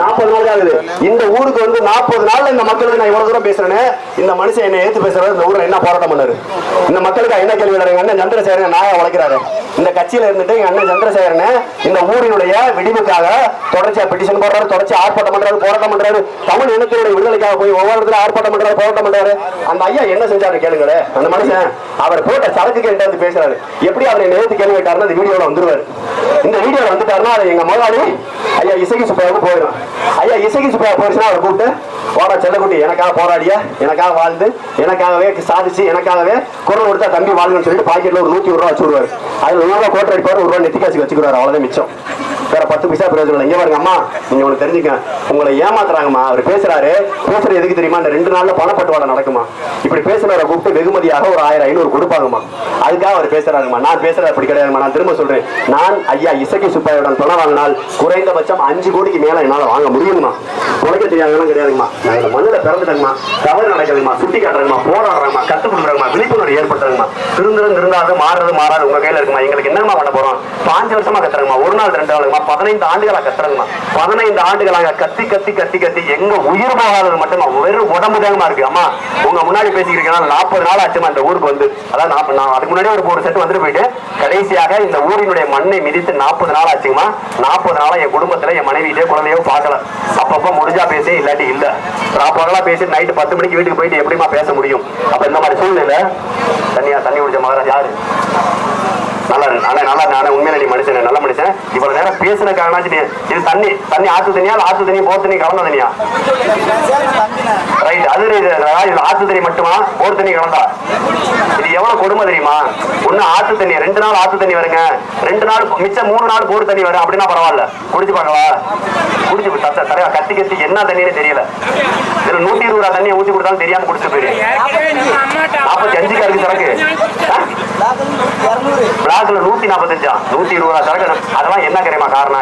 40 நாள் ஆகுது. இந்த ஊருக்கு வந்து 40 நாள்ல இந்த மக்களுக்கு நான் இவ்வளவு தூரம் பேசுறேன். இந்த மனுஷன் என்ன ஏத்து பேசுறாரு, இந்த ஊர்ல என்ன போராட்டம் பண்ணாரு, இந்த மக்களுக்கு என்ன கேள்வி எங்க அண்ணன் சந்திரசேகரன் நாயா உழைக்கிறாரு. இந்த கட்சியில இருந்துட்டு எங்க அண்ணன் சந்திரசேகரன் இந்த ஊரினுடைய விடிவுக்காக தொடர்ச்சியா பெட்டிஷன் போடுறாரு, தொடர்ச்சி ஆர்ப்பாட்டம் பண்றாரு, போராட்டம் பண்றாரு. தமிழ் இனத்தினுடைய விடுதலைக்காக போய் ஒவ்வொரு இடத்துல ஆர்ப்பாட்டம் பண்றாரு, போராட்டம் பண்றாரு. அந்த ஐயா என்ன செஞ்சாரு கேளுங்களே. அந்த மனுஷன் அவர் போட்ட சரக்கு என்கிட்ட வந்து பேசுறாரு. எப்படி அவரை நேரத்து கேள்வி கேட்டாருன்னா அந்த வீடியோல வந்துருவாரு. இந்த வீடியோல வந்துட்டாருன்னா அதை எங்க முதலாளி ஐயா இசகி சுப்பையாவுக்கு போயிடும். ஐயா இசகி சுப்பையா போயிடுச்சுன்னா அவரை கூப்பிட்டு போடா செல்லக்குட்டி, எனக்காக போராடிய, எனக்காக வாழ்ந்து, எனக்காகவே சாதிச்சு, எனக்காகவே குரல் கொடுத்தா தம்பி வாழ்ந்துன்னு சொல்லிட்டு பாக்கெட்ல ஒரு 120 ரூபா வச்சு விடுவாரு. அதுல 100 ரூபா கோட்டை அடிப்பாரு, 1 ரூபா நெத்திக்காசி வச்சுக்கிறாரு. அவ்வளவுதான் மிச்சம், வேற 10 பைசா பிரயோஜனம் இல்லை. இங்க பாருங்க அம்மா, நீங்க ஒண்ணு தெரிஞ்சுக்க, உங்களை ஏமாத்துறாங்கம்மா. அவர் பேசுறாரு எதுக்கு தெரியுமா, இந்த 2 நாள்ல பணப்பட்டுவாடை நடக்குமா, இப்படி பேசுறவரை கூப்பிட்டு வெகுமதியாக ஒரு 1000-500 கொடுப்பாங்கம்மா, அதுக்காக அவர் பேசுறாங்கம்மா. நான் பேசுறது அப்படி கிடையாதுமா. நான் திரும்ப சொல்றேன், நான் ஐயா இசகி சுப்பையுடன் துணை வாங்கினால் குறைந்தபட்சம் 5 கோடிக்கு மேல என்னால வாங்க முடியுமா. உழைக்க தெரியாதுன்னா கிடையாதுமா. நான் இந்த மண்ணில பிறந்துட்டேங்கம்மா, தவறு நடக்குதுமா, சுட்டி காட்டுறேங்கம்மா, போராடுறாங்கம்மா, கத்துக் கொடுக்குறாங்கம்மா, விழிப்புணர்வு ஏற்படுத்துறாங்கம்மா. திருந்தாது மாறுறது உங்க கையில இருக்குமா. எங்களுக்கு என்னமா பண்ண போறோம், 5 வருஷமா கத்துறாங்கம்மா, 1 நாள் 2 நாளுமா, 15 ஆண்டுகளா கத்துறாங்கம்மா. 15 ஆண்டுகளாக கத்தி கத்தி கத்தி கத்தி எங்க உயிர் போகாதது மட்டும் வெறும் உடம்பு தாங்கமா இருக்கு. அம்மா உங்க முன்னாடி பேசிக்கிறீங்கன்னா 40 நாள் ஆச்சுமா இந்த ஊருக்கு வந்து. அதான் நான் அதுக்கு முன்னாடி ஒரு செட்டு வந்துட்டு போயிட்டு கடைசியாக இந்த ஊரினுடைய மண்ணை மிதித்து 40 நாள் ஆச்சுமா. 40 நாளா என் குடும்பத்துல என் மனைவிட்டே குழந்தையோ பார்க்கல. அப்பப்ப முடிஞ்சா பேசி, இல்லாட்டி இல்ல. பகலா பேசி நைட்டு 10 மணிக்கு வீட்டுக்கு போயிட்டு எப்படிமா பேச முடியும். அப்ப இந்த மாதிரி சூழ்நிலை தண்ணி குடிச்ச மகராஜ் யாரு நல்லா உண்மையில நீ மனுஷன், நல்ல மனுஷன். இவ்வளவு நேரம் பேசின காரணம் இது தண்ணி ஆத்து தண்ணியா, ஆத்து தண்ணி போர் தண்ணி கலந்த தண்ணியா, ரைட். அது ஆத்து தண்ணி மட்டுமா, போர் தண்ணி கலந்தா, இது எவ்வளவு கொடுமை தெரியுமா. ஒண்ணு ஆத்து தண்ணி 2 நாள் ஆத்து தண்ணி வருங்க, 2 நாள் மிச்சம் 3 நாள் போர் தண்ணி வரும். அப்படின்னா பரவாயில்ல, குடிச்சு பாக்கவா, குடிச்சு தலைவா கத்தி கத்தி என்ன தண்ணின்னு தெரியல. இதுல 120 ரூபா தண்ணியை ஊற்றி கொடுத்தாலும் தெரியாம குடிச்சு போயிரு. 45 இருக்கு சரக்கு, பிளாக்ல 145, 120 ரூபா சரக்கு. அதெல்லாம் என்ன தெரியுமா காரணம்,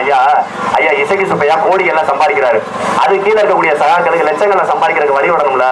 ஐயா இசகி சுப்பையா கோடி எல்லாம் சம்பாதிக்கிறாரு. அது கீழே இருக்கக்கூடிய சகாக்களுக்கு லட்சங்களை சம்பாதிக்கிறதுக்கு வழி விடணும்ல.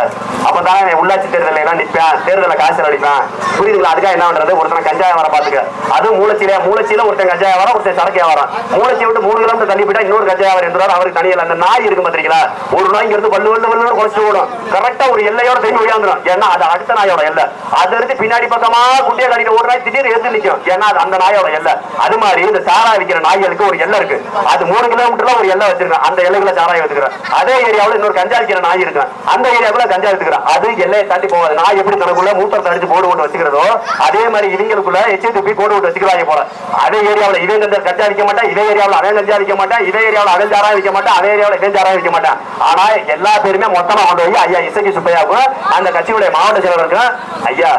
அப்பதான் உள்ளாட்சி தேர்தல் எல்லாம் நிற்பேன், தேர்தலில் காசு அடிப்பேன், புரியுதுங்களா. அதுக்காக என்ன பண்றது, ஒருத்தனை கஞ்சாயம் வர பாத்துக்க. அதுவும் மூலச்சியில ஒருத்தன் கஞ்சாயம் வர, ஒருத்தன் சரக்கு வியாபாரம். மூலச்சியை விட்டு 3 கிலோமீட்டர் தள்ளி போயிட்டா இன்னொரு கஞ்சாயம் இருந்தாரு, அவருக்கு தனியில் அந்த நாய் இருக்கு பாத்தீங்களா, ஒரு நாய்ங்கிறது வல்லு குறைச்சு ஓடும். கரெக்டா ஒரு எல்லையோட தெரிஞ்சு ஒழியாந்துடும். ஏன்னா அது அடுத்த நாயோட எல்லை. அது இருந்து பின்னாடி பக்கமா குண்டியா கடிக்க ஒரு நாய் திடீர்னு எடுத்து நிற்கும். ஏன்னா அது அந்த நாயோட எல்லை. அது மாதிரி இந்த சாரா விற்கிற நாய்களுக்கு ஒரு எல்லை இருக்கு. அது 3 கிலோமீட்டர்ல ஒரு எல்லை வச்சிருக்கேன். அந்த எல்லைக்குள்ள சாராயம் வச்சுக்கிறேன். அதே ஏரியாவில் இன்னொரு கஞ்சா விற்கிற நாய் இருக்கு, அந்த ஏரியாவுக்குள்ள கஞ்சா வச்சுக்கிறேன். அது எல்லையை தாண்டி போகாது. நாய் எப்படி தனக்குள்ள மூத்தத்தை அடிச்சு போடு போட்டு வச்சுக்கிறதோ அதே மாதிரி இவங்களுக்குள்ள எச்சி துப்பி போடு போட்டு வச்சுக்கிறாங்க போல. அதே ஏரியாவில் இவங்க கஞ்சா விற்க மாட்டேன், இதே ஏரியாவில் அவன் கஞ்சா விற்க மாட்டேன், இதே ஏரியாவில் அவன் சாராயம் விற்க மாட்டேன், அதே ஏரியாவில் இவன் சாராயம் விற்க மாட்டேன். ஆனா எல்லா பேருமே மொத்தமா கொண்டு போய் ஐயா இசகி சுப்பையாவுக்கும் அந்த கட்சியுடைய மாவட்ட செயலருக்கும், ஐயா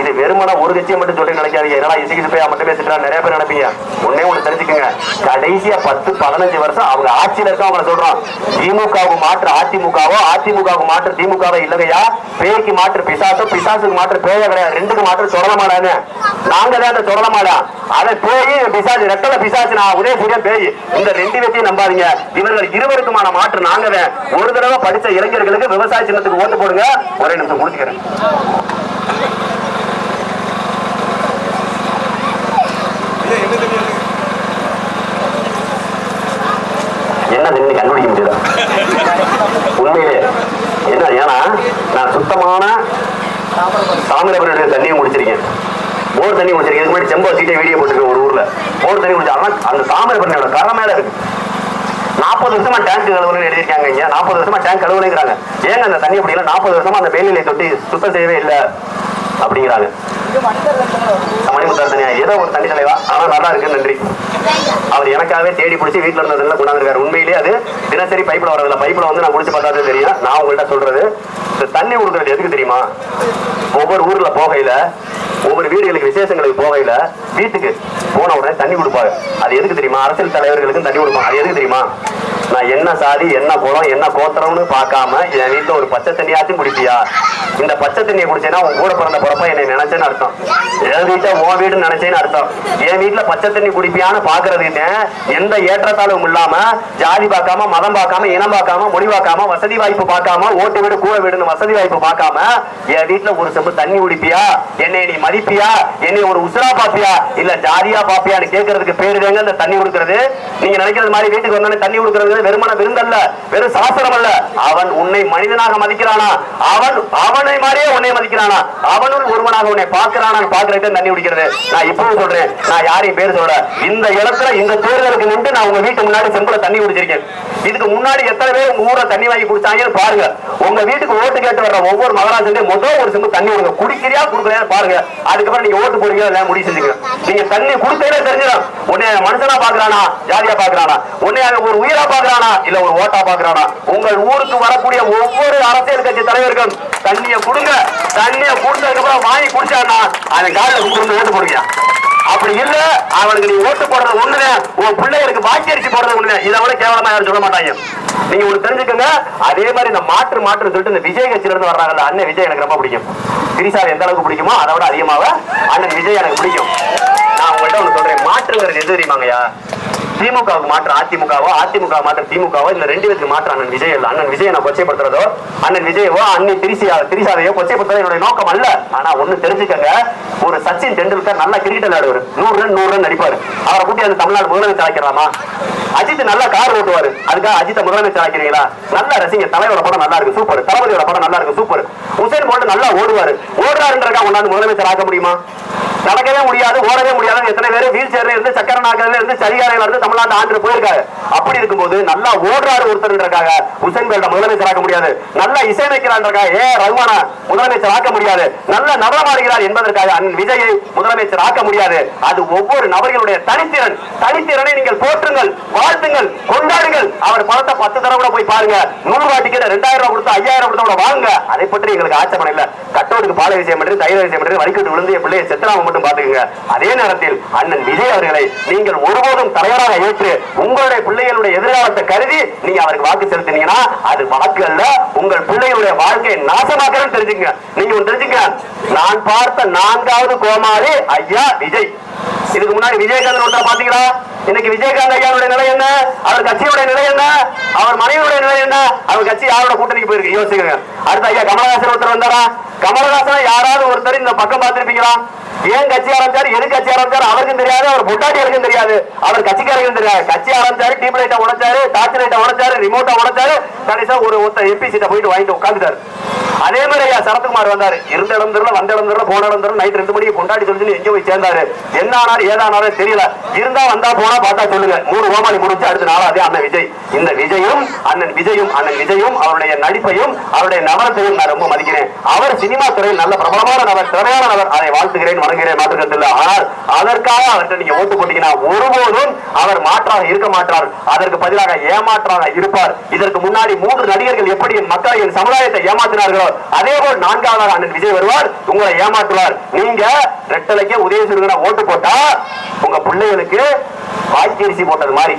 இது வெறுமன ஒரு கட்சியை மட்டும் சொல்லி நினைக்காதீங்க. என்னடா இசகி சுப்பையா மட்டுமே திட்டா நிறைய பேர் நினைப்பீங்க. ஒன்னே ஒண்ணு தெரிஞ்சுக்கங்க, கடைசியா 10-15 வருஷம் அவங்க ஆட்சியில இருக்க அவங்களை சொல்றோம். திமுகவுக்கு மாற்று அதிமுகவோ, அதிமுகவுக்கு மாற்று திமுகவோ இல்லையா. பேய்க்கு மாற்று பிசாசோ, பிசாசுக்கு மாற்று பேய கிடையாது. 2க்கு மாற்று சொல்லமாடாங்க. நாங்க தான் அந்த சொல்லமாடா. அதை பேய் பிசாசு ரெட்டல பிசாசு, நான் உதயசூரியன் பேய். இந்த 2 பேத்தையும் நம்பாதீங்க. இவர்கள் இருவருக்குமான மாற்று நாங்க தான். ஒரு தடவை படிச்ச இளைஞர்களுக்கு விவசாய சின்னத்துக்கு ஓட்டு போடுங்க. ஒரே நிமிஷம் முடிச்சுக்கிறேன். என்ன கண்டுபிடிக்க முடியுதா உண்மையிலே என்ன. ஏன்னா நான் சுத்தமான தாமிரபரணி தண்ணியும் முடிச்சிருக்கேன், போர் தண்ணி முடிச்சிருக்கேன். இதுக்கு முன்னாடி செம்பா சீட்டை வீடியோ போட்டுருக்கேன். ஒரு ஊர்ல போர் தண்ணி முடிச்சு, ஆனா அந்த தாமிரபரணியோட கரை மேல இருக்கு. 40 வருஷமா டேங்க் கழுவுன்னு எழுதியிருக்காங்க. இங்க 40 வருஷமா டேங்க் கழுவுங்கிறாங்க. ஏங்க அந்த தண்ணி அப்படிங்களா 40 வருஷமா அந்த மேல்நிலை தொட்டி சுத்தம் செய்யவே இல்லை அப்படிங்கிறாங்க. மணிமுத்தார் தனியா ஏதோ ஒரு தண்ணி தலைவா, ஆனா நல்லா இருக்கு, நன்றி. அவர் எனக்காகவே தேடி பிடிச்சி வீட்டுல இருந்ததுல கொண்டாந்துருக்காரு. உண்மையிலேயே அது தினசரி பைப்ல வரதில்ல. பைப்ல வந்து நான் குடிச்சு பார்த்தா தெரியும். நான் உங்கள்கிட்ட சொல்றது, இந்த தண்ணி கொடுக்கறது எதுக்கு தெரியுமா? ஒவ்வொரு ஊர்ல போகையில, ஒவ்வொரு வீடுகளுக்கு விசேஷங்களுக்கு போகையில வீட்டுக்கு போன உடனே தண்ணி கொடுப்பாங்க. அது எதுக்கு தெரியுமா? அரசியல் தலைவர்களுக்கும் தண்ணி கொடுப்பாங்க. அது எதுக்கு தெரியுமா? நான் என்ன சாதி, என்ன குலம், என்ன கோத்திரம்னு பார்க்காம என் வீட்டுல ஒரு பச்சை தண்ணியாச்சும் குடிப்பியா? இந்த பச்சை தண்ணியை குடிச்சேன்னா உன் கூட பிறந்த பிறப்ப என்னை நினைச்சேன்னு அர்த்தம். என் வீட்டை உன் வீடுன்னு நினைச்சேன்னு அர்த்தம். என் வீட்டுல பச்சை தண்ணி குடிப்பியான்னு பாக்குறதுன்னு எந்த ஏற்றத்தாழ்வும் இல்லாம, ஜாதி பார்க்காம, மதம் பார்க்காம, இனம் பார்க்காம, மொழி பார்க்காம, வசதி வாய்ப்பு பார்க்காம, ஓட்டு வீடு கூரை வீடுன்னு வசதி வாய்ப்பு பார்க்காம என் வீட்டுல ஒரு செம்பு தண்ணி குடிப்பியா? என்னை நீ மதிப்பியா? என்னை ஒரு உசுரா பாப்பியா? இல்ல ஜாதியா பாப்பியான்னு கேட்கறதுக்கு பேரு தாங்க இந்த தண்ணி கொடுக்கறது. நீங்க நினைக்கிறது மாதிரி வீட்டுக்கு வந்தோடனே தண்ணி கொடுக்கறது வெறுமன விருந்தல்ல, வெறும் சாஸ்திரம் அல்ல. அவன் உன்னை மனிதனாக மதிக்கிறானா? அவனை மாதிரியே உன்னை மதிக்கிறானா? அவனுள் ஒருவனாக உன்னை பார்க்கிறானா? பார்க்கறதுக்கு தண்ணி குடிக்கிறது. நான் இப்பவும் சொல்றேன், நான் யாரையும் பேர் சொல்றேன். இந்த இடத்துல இந்த தேர்தலுக்கு நின்று நான் உங்க வீட்டு முன்னாடி செம்புல தண்ணி குடிச்சிருக்கேன். இதுக்கு முன்னாடி எத்தனை பேர் உங்க ஊரை தண்ணி வாங்கி குடிச்சாங்கன்னு பாருங்க. உங்க வீட்டுக்கு ஓட்டு கேட்டு வர்ற ஒவ்வொரு மகராஜன் முதல் ஒரு செம்பு தண்ணி கொடுங்க. குடிக்கிறியா குடுக்கலையா பாருங்க. அதுக்கப்புறம் நீங்க ஓட்டு போடுறீங்க இல்ல முடிவு செஞ்சுக்க. நீங்க தண்ணி குடிச்சதே தெரிஞ்சிடும். உன்னை மனுஷனா பாக்குறானா, ஜாதியா பாக்குறானா, உன்னை ஒரு உயிரா பாக்குறானா, இல்ல ஒரு ஓட்டா பாக்குறானா? உங்கள் ஊருக்கு வரக்கூடிய ஒவ்வொரு அரசியல் கட்சி தலைவர்கள் தண்ணியை கொடுங்க. தண்ணியை கொடுத்ததுக்கு அப்புறம் வாங்கி குடிச்சானா அவன் காலில் குடுத்து ஓட்டு போடுங்க. அப்படி இல்ல அவனுக்கு நீ ஓட்டு போடுறது ஒண்ணுதான், உன் பிள்ளைகளுக்கு பாக்கி அரிசி போடுறது ஒண்ணுதான். இதை விட கேவலமா யாரும் சொல்ல மாட்டாங்க. நீங்க ஒரு தெரிஞ்சுக்கோங்க. அதே மாதிரி இந்த மாற்று சொல்லிட்டு இந்த விஜய் கட்சியில இருந்து வர்றாங்கல்ல, அண்ணன் விஜய் எனக்கு ரொம்ப பிடிக்கும். திரிசாவை எந்த அளவுக்கு பிடிக்குமோ அதை விட அதிகமாக அண்ணன் விஜய் எனக்கு பிடிக்கும். நான் உங்கள்கிட்ட ஒண்ணு சொல்றேன், மாற்றுங்கிறது எது தெரியுமாங்கய்யா? திமுகவுக்கு மாற்று அதிமுகவோ, அதிமுக மாற்று திமுகவோ, இந்த ரெண்டு பேருக்கு மாற்று அண்ணன் விஜய் இல்ல. அண்ணன் விஜய் நான் கொச்சைப்படுத்துறதோ, அண்ணன் விஜயவோ அண்ணி திரிசாவையோ கொச்சைப்படுத்துறது என்னுடைய நோக்கம் அல்ல. ஆனா ஒண்ணு தெரிஞ்சுக்கங்க, ஒரு சச்சின் டெண்டுல்கர் நல்லா கிரிக்கெட் விளையாடுவார், 100 ரன் அடிப்பாரு. அவரை கூட்டி அந்த தமிழ்நாடு முதலமைச்சர் ஆக்கிறாமா? அஜித் நல்லா கார் ஓட்டுவாரு, அதுக்காக அஜித்தை முதலமைச்சர் ஆக்கிறீங்களா? நல்லா ரசிங்க. தலைவரோட படம் நல்லா இருக்கு, சூப்பர். தளபதியோட படம் நல்லா இருக்கு, சூப்பர். உசேன் போல்ட் நல்லா ஓடுவாரு, ஓடுறாருன்றக்கா கொண்டாந்து முதலமைச்சர் ஆக்க முடியுமா? நடக்கவே முடியாது, ஓடவே முடியாது. எத்தனை பேர் வீல் சேர்ல இருந்து, சக்கர நாக்கில இருந்து, சரியாரையில இருந்து தமிழ்நாட்டு ஆண்டு போயிருக்காங்க. அப்படி இருக்கும்போது நல்லா ஓடுறாரு ஒருத்தருக்காக உசேன் போல்ட் முதலமைச்சர் ஆக்க முடியாது. நல்லா இசையமைக்கிறான்றக்காக ரகுமானா முதலமைச்சர் ஆக்க முடியாது. நல்ல நடனமாடுகிறார் என்பதற்காக அண்ணன் விஜயை முதலமைச்சர் ஆக்க முடியாது. அது ஒவ்வொரு நபர்களுடைய தனித்திறன். தனித்திறனை நீங்கள் போற்றுங்கள், வாழ்த்துங்கள், கொண்டாடுங்கள். அவர் பணத்தை 10 தடவை கூட போய் பாருங்க. 100 ரூபாய் டிக்கெட் 2000 ரூபாய் கொடுத்து 5000 கொடுத்தா கூட வாங்க. அதை பற்றி எங்களுக்கு ஆட்சேபணம் இல்ல. கட்டோடுக்கு பாலை விஷயம் பண்ணி, தயிர் விஷயம் பண்ணி, வலிக்கட்டு விழுந்து என் பிள்ளையை செத்தனாம மட்டும் பாத்துக்கங்க. அதே நேரத்தில் அண்ணன் விஜய் அவர்களை நீங்கள் ஒருபோதும் தலைவராக ஏற்று உங்களுடைய பிள்ளைகளுடைய எதிர்காலத்தை கருதி நீங்க அவருக்கு வாக்கு செலுத்தினீங்கன்னா அது வாக்கு அல்ல, உங்கள் பிள்ளைகளுடைய வாழ்க்கையை நாசமாக்கிறேன்னு தெரிஞ்சுங்க. நீங்க ஒன்று தெரிஞ்சுங்க, நான் பார்த்த 4வது கோமாளி ஐயா விஜய். இதுக்கு முன்னாடி விஜயகாந்த் ஒருத்தர் பாத்தீங்களா? இன்னைக்கு விஜயகாந்த் ஐயாவுடைய நிலை என்ன? அவர் கட்சியுடைய நிலை என்ன? அவர் மனைவியுடைய நிலை என்ன? அவர் கட்சி யாரோட கூட்டணிக்கு போயிருக்கு யோசிச்சுங்க. அடுத்த ஐயா கமலஹாசன் ஒருத்தர் வந்தாரா? கமலஹாசன் யாராவது ஒருத்தர் இந்த பக்கம் பார்த்திருப்பீங்களா? ஏன் கட்சி ஆரம்பிச்சாரு, எது கட்சி ஆரம்பிச்சாரு அவருக்கும் தெரியாது, அவர் பொட்டாட்டியருக்கும் தெரியாது, அவர் கட்சிக்காரருக்கும் தெரியாது. கட்சி ஆரம்பிச்சாரு, டியூப் லைட்டை உடைச்சாரு, டார்ச் லைட்டை உடைச்சாரு, ரிமோட்டை உடைச்சாரு, கடைசியா ஒரு எம்பி சீட்டை போயிட்டு வாங்கிட்டு உட்காந்துட்டாரு. அதே மாதிரி ஐயா சரத்குமார் வந்தாரு, இருந்த இடம் தெரியல, வந்த இடம் தெரியல, போன இடம் தெரியல, நைட் 2 மணிக்கு கொண்டாடி சொல்லி எங்க போய் சேர்ந்தாரு, என்ன ஆனாரு ஏதானாலும் தெரியல. இருந்தா வந்தா போனா பார்த்தா சொல்லுங்க. 3 கோமாளி முடிச்சு அடுத்த 4வது அண்ணன் விஜய். இந்த விஜயும் அண்ணன் விஜயும் அவருடைய நடிப்பையும் அவருடைய நபரத்தையும் நான் ரொம்ப மதிக்கிறேன். அவர் சினிமா துறையில் நல்ல பிரபலமான நபர், திறமையான நபர். அதை வாழ்த்துகிறேன், வணங்குகிறேன், மாற்றுக்கருத்து இல்லை. ஆனால் அதற்காக அவர்கிட்ட நீங்க ஓட்டு போட்டீங்கன்னா ஒருபோதும் அவர் மாற்றாக இருக்க மாட்டார். அதற்கு பதிலாக ஏமாற்றாக இருப்பார். இதற்கு முன்னாடி 3 நடிகர்கள் எப்படி மக்களை சமுதாயத்தை ஏமாற்றினார்களோ அதே போல் 4வது அண்ணன் விஜய் வருவார், உங்களை ஏமாற்றுவார். நீங்க ரெட்டலைக்கு உதயசூரியனை ஓட்டு போட்டா உங்க பிள்ளைகளுக்கு வாய்க்கரிசி போட்டது மாதிரி.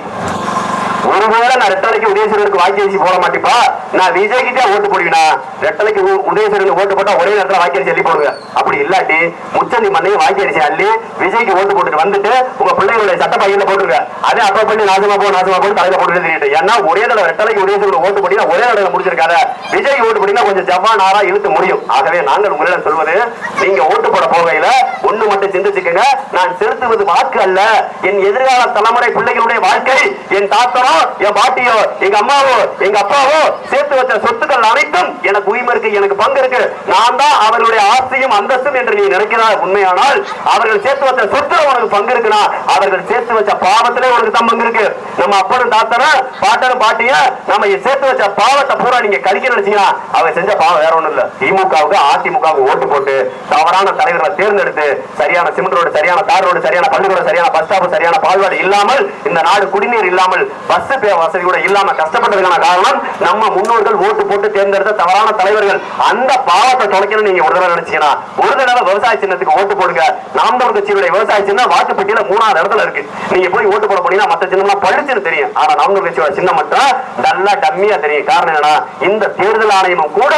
ஒருவேளை நான் ரெட்டலைக்கு உதயசூரியனுக்கு வாய்க்கரிசி போட மாட்டேப்பா, நான் விஜய் கிட்டே ஓட்டு போடுவீனா? ரெட்டலைக்கு உதயசூரியனுக்கு ஓட்டு போட்டா ஒரே நேரத்தில் வாய்க்கரிசி அள்ளி போடுங்க. அப்படி இல்லாட்டி முச்சந்தி மண்ணையும் வாய்க்கரிசி அள்ளி விஜய்க்கு ஓட்டு போட்டுட்டு வந்துட்டு உங்க பிள்ளைகளுடைய சட்ட பையில போட்டுருங்க. அதே அப்ப பண்ணி நாசமா போட்டு தலையில போட்டு தெரியும். ஏன்னா ஒரே தடவை ரெட்டலைக்கு உதயசூரியன் ஓட்டு போட்டீங்கன்னா ஒரே தடவை முடிச்சிருக்காத. விஜய் ஓட்டு போட்டீங்கன்னா கொஞ்சம் ஜப்பான் ஆறா இழுத்து முடியும். ஆகவே நாங்கள் உங்களிடம் சொல்வது, நீங்க ஓட்டு போட போகையில ஒண்ணு மட்டும் சிந்திச்சுக்கங்க, நான் செலுத்துவது வாக்கு அல்ல, என் எதிர்கால தலைமுறை பிள்ளைகளுடைய வாழ்க்கை. என் தாத்தரோ தாத்தாவோ என் பாட்டியோ எங்க அம்மாவோ எங்க அப்பாவோ சேர்த்து வச்ச சொத்துக்கள் அனைத்தும் எனக்கு உரிமை இருக்கு, எனக்கு பங்கு இருக்கு, நான் தான் அவர்களுடைய ஆசையும் அந்தஸ்தும் என்று நீ நினைக்கிறாய். உண்மையானால் அவர்கள் சேர்த்து வச்ச சொத்துல உனக்கு பங்கு இருக்குன்னா அவர்கள் சேர்த்து வச்ச பாவத்திலே உனக்கு தான் பங்கு இருக்கு. நம்ம அப்பனும் தாத்தன பாட்டனும் பாட்டிய நம்ம சேர்த்து வச்ச பாவத்தை பூரா நீங்க கழிக்க நினைச்சீங்கன்னா அவங்க செஞ்ச பாவம் வேற ஒண்ணும் இல்ல. திமுகவுக்கு அதிமுகவுக்கு ஓட்டு போட்டு தவறான தலைவர்களை தேர்ந்தெடுத்து சரியான சிமெண்ட் ரோடு, சரியான தார் ரோடு, சரியான பள்ளிக்கூடம், சரியான பஸ் ஸ்டாப், சரியான பால்வாடி இல்லாமல் இந்த நாடு குடிநீர் இல்லாமல் பஸ் வசதி கூட இல்லாம கஷ்டப்பட்டதுக்கான காரணம் நம்ம முன்னோர்கள் ஓட்டு போட்டு தேர்ந்தெடுத்த தவறான தலைவர்கள். அந்த பாவத்தை தொலைக்கணும் நீங்க ஒரு தடவை நினைச்சீங்கன்னா ஒரு தடவை விவசாய சின்னத்துக்கு ஓட்டு போடுங்க. நாம் தமிழர் கட்சியுடைய விவசாய சின்னம் வாக்குப்பட்டியல 3வது இடத்துல இருக்கு. நீங்க போய் ஓட்டு போட போனீங்கன்னா மற்ற சின்னம்லாம் பழிச்சுன்னு தெரியும். ஆனா நாம் தமிழர் கட்சியோட சின்னம் மட்டும் நல்லா டம்மியா தெரியும். காரணம் என்னன்னா இந்த தேர்தல் ஆணையமும் கூட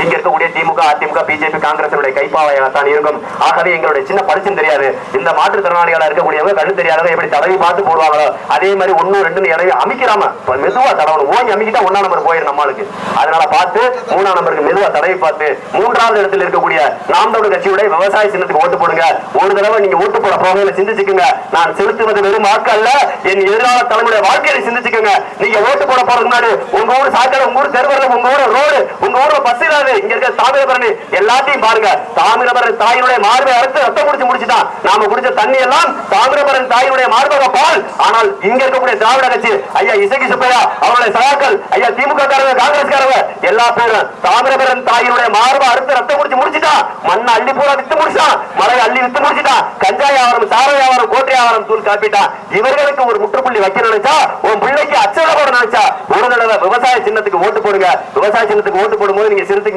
இங்க இருக்கக்கூடிய திமுக, அதிமுக, பிஜேபி, காங்கிரஸ் கைப்பாவையாகத்தான் இருக்கும். ஆகவே எங்களுடைய சின்ன பரிசுன்னு தெரியாது. இந்த மாற்றுத்திறனாளிகளா இருக்கக்கூடியவங்க கண்ணு தெரியாதவங்க எப்படி தடவி பார்த்து போடுவாங்களோ அதே மாதிரி 1 2 இடையே அமைக்கிறாம மெதுவா தடவணும். ஓங்கி அமைக்கிட்டா 1ஆம் நம்பர் போயிடும் நம்மளுக்கு. அதனால பார்த்து 3ஆம் நம்பருக்கு மெதுவா தடவி பார்த்து 3வது இடத்துல இருக்கக்கூடிய நாம் தமிழர் கட்சியுடைய விவசாய சின்னத்துக்கு ஓட்டு போடுங்க. ஒரு தடவை நீங்க ஓட்டு போட போகையில சிந்திச்சுக்குங்க, நான் செலுத்துவது வெறும் வாக்கு அல்ல, என் எதிரான தலைமுறை வாழ்க்கையில சிந்திச்சுக்கோங்க. நீங்க ஓட்டு போட போறதுக்கு முன்னாடி உங்க ஊர் சாக்கடை, உங்க ஊர் தெருவரல, உங்க ஊர் ரோடு, உங்க ஊர்ல பஸ் இங்க இருக்க தாமிரபரணி எல்லாத்தையும் பாருங்க. தாமிரபரணி தாயினுடைய மார்பை அறுத்து ரத்தம் குடிச்சு முடிச்சுட்டான். நாம குடிச்ச தண்ணி எல்லாம் தாமிரபரணி தாயினுடைய மார்பக பால். ஆனால் இங்க இருக்கக்கூடிய திராவிட கட்சி ஐயா இசக்கி சுப்பையா அவருடைய சகாக்கள் ஐயா திமுக காரங்க, காங்கிரஸ் காரங்க எல்லா பேரும் தாமிரபரணி தாயினுடைய மார்பை அறுத்து ரத்தம் குடிச்சு முடிச்சுட்டான். மண்ணை அள்ளி பூரா வித்து முடிச்சான், மலை அள்ளி வித்து முடிச்சுட்டான். கஞ்சா வியாபாரம், சார வியாபாரம், கோட்டை வியாபாரம் தூள் காப்பிட்டான். இவர்களுக்கு ஒரு முற்றுப்புள்ளி வைக்க நினைச்சா, உன் பிள்ளைக்கு அச்சட போட நினைச்சா ஒரு தடவை விவசாய சின்னத்துக்கு ஓட்டு போடுங்க. விவசாய சின்னத்துக்கு ஓட்டு போடும்போது நீங்க சிறுத்துங்க,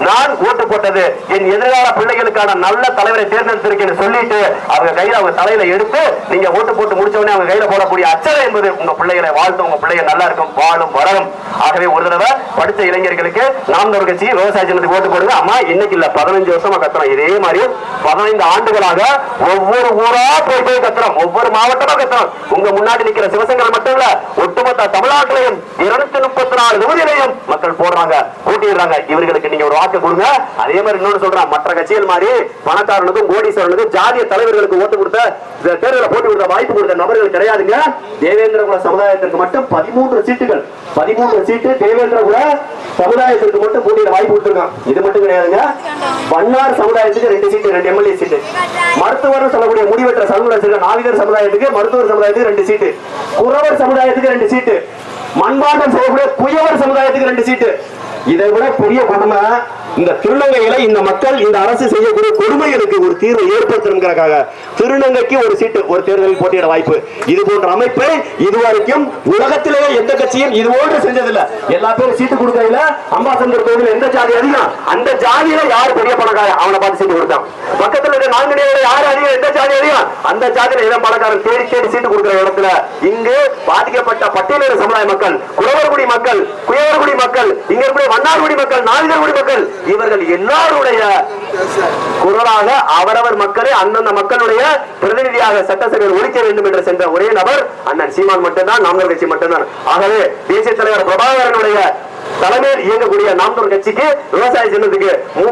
நான் ஓட்டு போட்டது என் எதிர்கால பிள்ளைகளுக்கான நல்ல தலைவரை தேர்ந்தெடுத்திருக்கேன்னு சொல்லிட்டு அவங்க கையில அவங்க தலையில எடுத்து நீங்க ஓட்டு போட்டு முடிச்ச உடனே அவங்க கையில போடக்கூடிய அச்சரை என்பது உங்க பிள்ளைகளை வாழ்த்து, உங்க பிள்ளைகள் நல்லா இருக்கும், வாழும், வளரும். ஆகவே ஒரு தடவை படித்த இளைஞர்களுக்கு நாம் தமிழர் கட்சி விவசாய சின்னத்துக்கு ஓட்டு போடுங்க. அம்மா இன்னைக்கு இல்ல 15 வருஷமா கத்துறோம். இதே மாதிரி 15 ஆண்டுகளாக ஒவ்வொரு ஊரா போய் போய் கத்துறோம், ஒவ்வொரு மாவட்டமா கத்துறோம். உங்க முன்னாடி நிக்கிற சிவசங்கர் மட்டும் இல்ல, ஒட்டுமொத்த தமிழ்நாட்டிலையும் 234 தொகுதியிலையும் மக்கள் போடுறாங்க, போட்டிடுறாங்க. இவர்களுக்கு நீங்க ஒரு வாக்கு கொடுங்க. அதே மாதிரி இன்னொன்னு சொல்றேன், மற்ற கட்சிகள் மாதிரி பணக்காரனுக்கும் கோடீஸ்வரனுக்கும் ஜாதிய தலைவர்களுக்கு ஓட்டு கொடுத்த தேர்தலில் போட்டி கொடுத்த வாய்ப்பு கொடுத்த நபர்கள் கிடையாதுங்க. தேவேந்திர குல சமுதாயத்திற்கு மட்டும் 13 சீட்டுகள், 13 சீட்டு தேவேந்திர குல சமுதாயத்திற்கு மட்டும் போட்டியிட வாய்ப்பு கொடுத்திருக்கான். இது மட்டும் கிடையாதுங்க, வண்ணார் சமுதாயத்துக்கு 2 சீட்டு, 2 எம்எல்ஏ சீட்டு, மருத்துவர் சொல்லக்கூடிய முடிவெற்ற சமூக நாவிதர் சமுதாயத்துக்கு, மருத்துவர் சமுதாயத்துக்கு 2 சீட்டு, குறவர் சமுதாயத்துக்கு 2 சீட்டு, மண்பாண்டம் செய்யக்கூடிய குயவர் சமுதாயத்துக்கு 2 சீட்டு. இதை விட பெரிய கொடுமை இந்த திருநங்கைகளை இந்த மக்கள் இந்த அரசு செய்யக்கூடிய கொடுமைகளுக்கு ஒரு தீர்வு ஏற்படுத்தணுங்கிறதுக்காக திருநங்கைக்கு ஒரு சீட்டு ஒரு தேர்தலில் போட்டியிட வாய்ப்பு. இது போன்ற அமைப்பை இதுவரைக்கும் உலகத்திலேயே எந்த கட்சியும் இது போன்று செஞ்சதில்லை. எல்லா பேரும் சீட்டு கொடுக்கல. அம்பாசந்தர் கோவில் எந்த ஜாதி அதிகம், அந்த ஜாதியில யார் பெரிய பணக்காரன் அவனை பார்த்து சீட்டு கொடுத்தான். பக்கத்தில் இருக்க 4 யார் அதிகம், எந்த ஜாதி அதிகம், அந்த ஜாதியில இடம் பணக்காரன் தேடி தேடி சீட்டு கொடுக்கிற இடத்துல இங்கு பாதிக்கப்பட்ட பட்டியலின சமுதாய மக்கள், குறவர்குடி மக்கள், குயவர்குடி மக்கள், இங்க இருக்கிற வண்ணார்குடி மக்கள், நாளிதழ்குடி மக்கள், இவர்கள் எல்லாருடைய குரலாக அவரவர் மக்களை அந்தந்த மக்களுடைய பிரதிநிதியாக சட்டசபையில் ஒழிக்க வேண்டும் என்று சென்ற ஒரே நபர் அண்ணன் சீமான் மட்டும்தான், நாம் தமிழர் கட்சி மட்டும்தான். ஆகவே தேசிய தலைவர் பிரபாகரனுடைய தலைமையில் இயங்கக்கூடிய நாம் தமிழர் கட்சிக்கு விவசாய சின்னத்துக்கு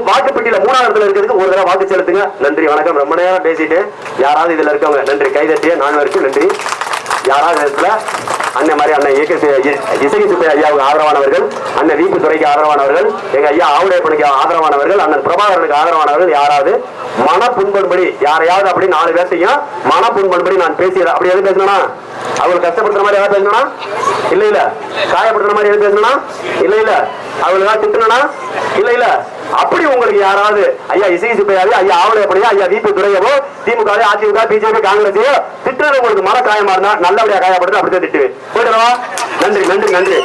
வாக்குப்பட்டியல 3வது இடத்துல இருக்கிறதுக்கு ஒரு தடவை வாக்கு செலுத்துங்க. நன்றி, வணக்கம். ரொம்ப நேரம் பேசிட்டு யாராவது இதுல இருக்கவங்க நன்றி கைதட்டிய 4 பேருக்கு நன்றி. யாராவது இடத்துல அண்ணன் மாதிரி அண்ணன் இசக்கி சுப்பையா ஐயாவுக்கு ஆதரவானவர்கள், அண்ணன் வீப்பு துறைக்கு ஆதரவானவர்கள், எங்க ஐயா ஆவுடையப்பனுக்கு ஆதரவானவர்கள், அண்ணன் பிரபாகரனுக்கு ஆதரவானவர்கள் யாராவது மன புண்படும்படி யாரையாவது அப்படி 4 பேர்த்தையும் மன புண்படும்படி நான் பேசியது அப்படி எது பேசணும்னா அவங்க கஷ்டப்படுத்துற மாதிரி ஏதாவது பேசணும்னா இல்ல இல்ல, காயப்படுத்துற மாதிரி எது பேசணும்னா இல்ல இல்ல, அவங்களுக்கு திட்டணும்னா இல்ல இல்ல, அப்படி உங்களுக்கு யாராவது ஐயா இசை சுப்பையாவே, ஐயா ஆவலையப்படியா, ஐயா வீப்பு துறையவோ, திமுக, அதிமுக, பிஜேபி, காங்கிரஸையோ திட்டுறது உங்களுக்கு மன காயமா இருந்தா நல்லபடியா காயப்படுது அப்படிதான் திட்டுவேன். போயிடுவா. நன்றி நன்றி நன்றி.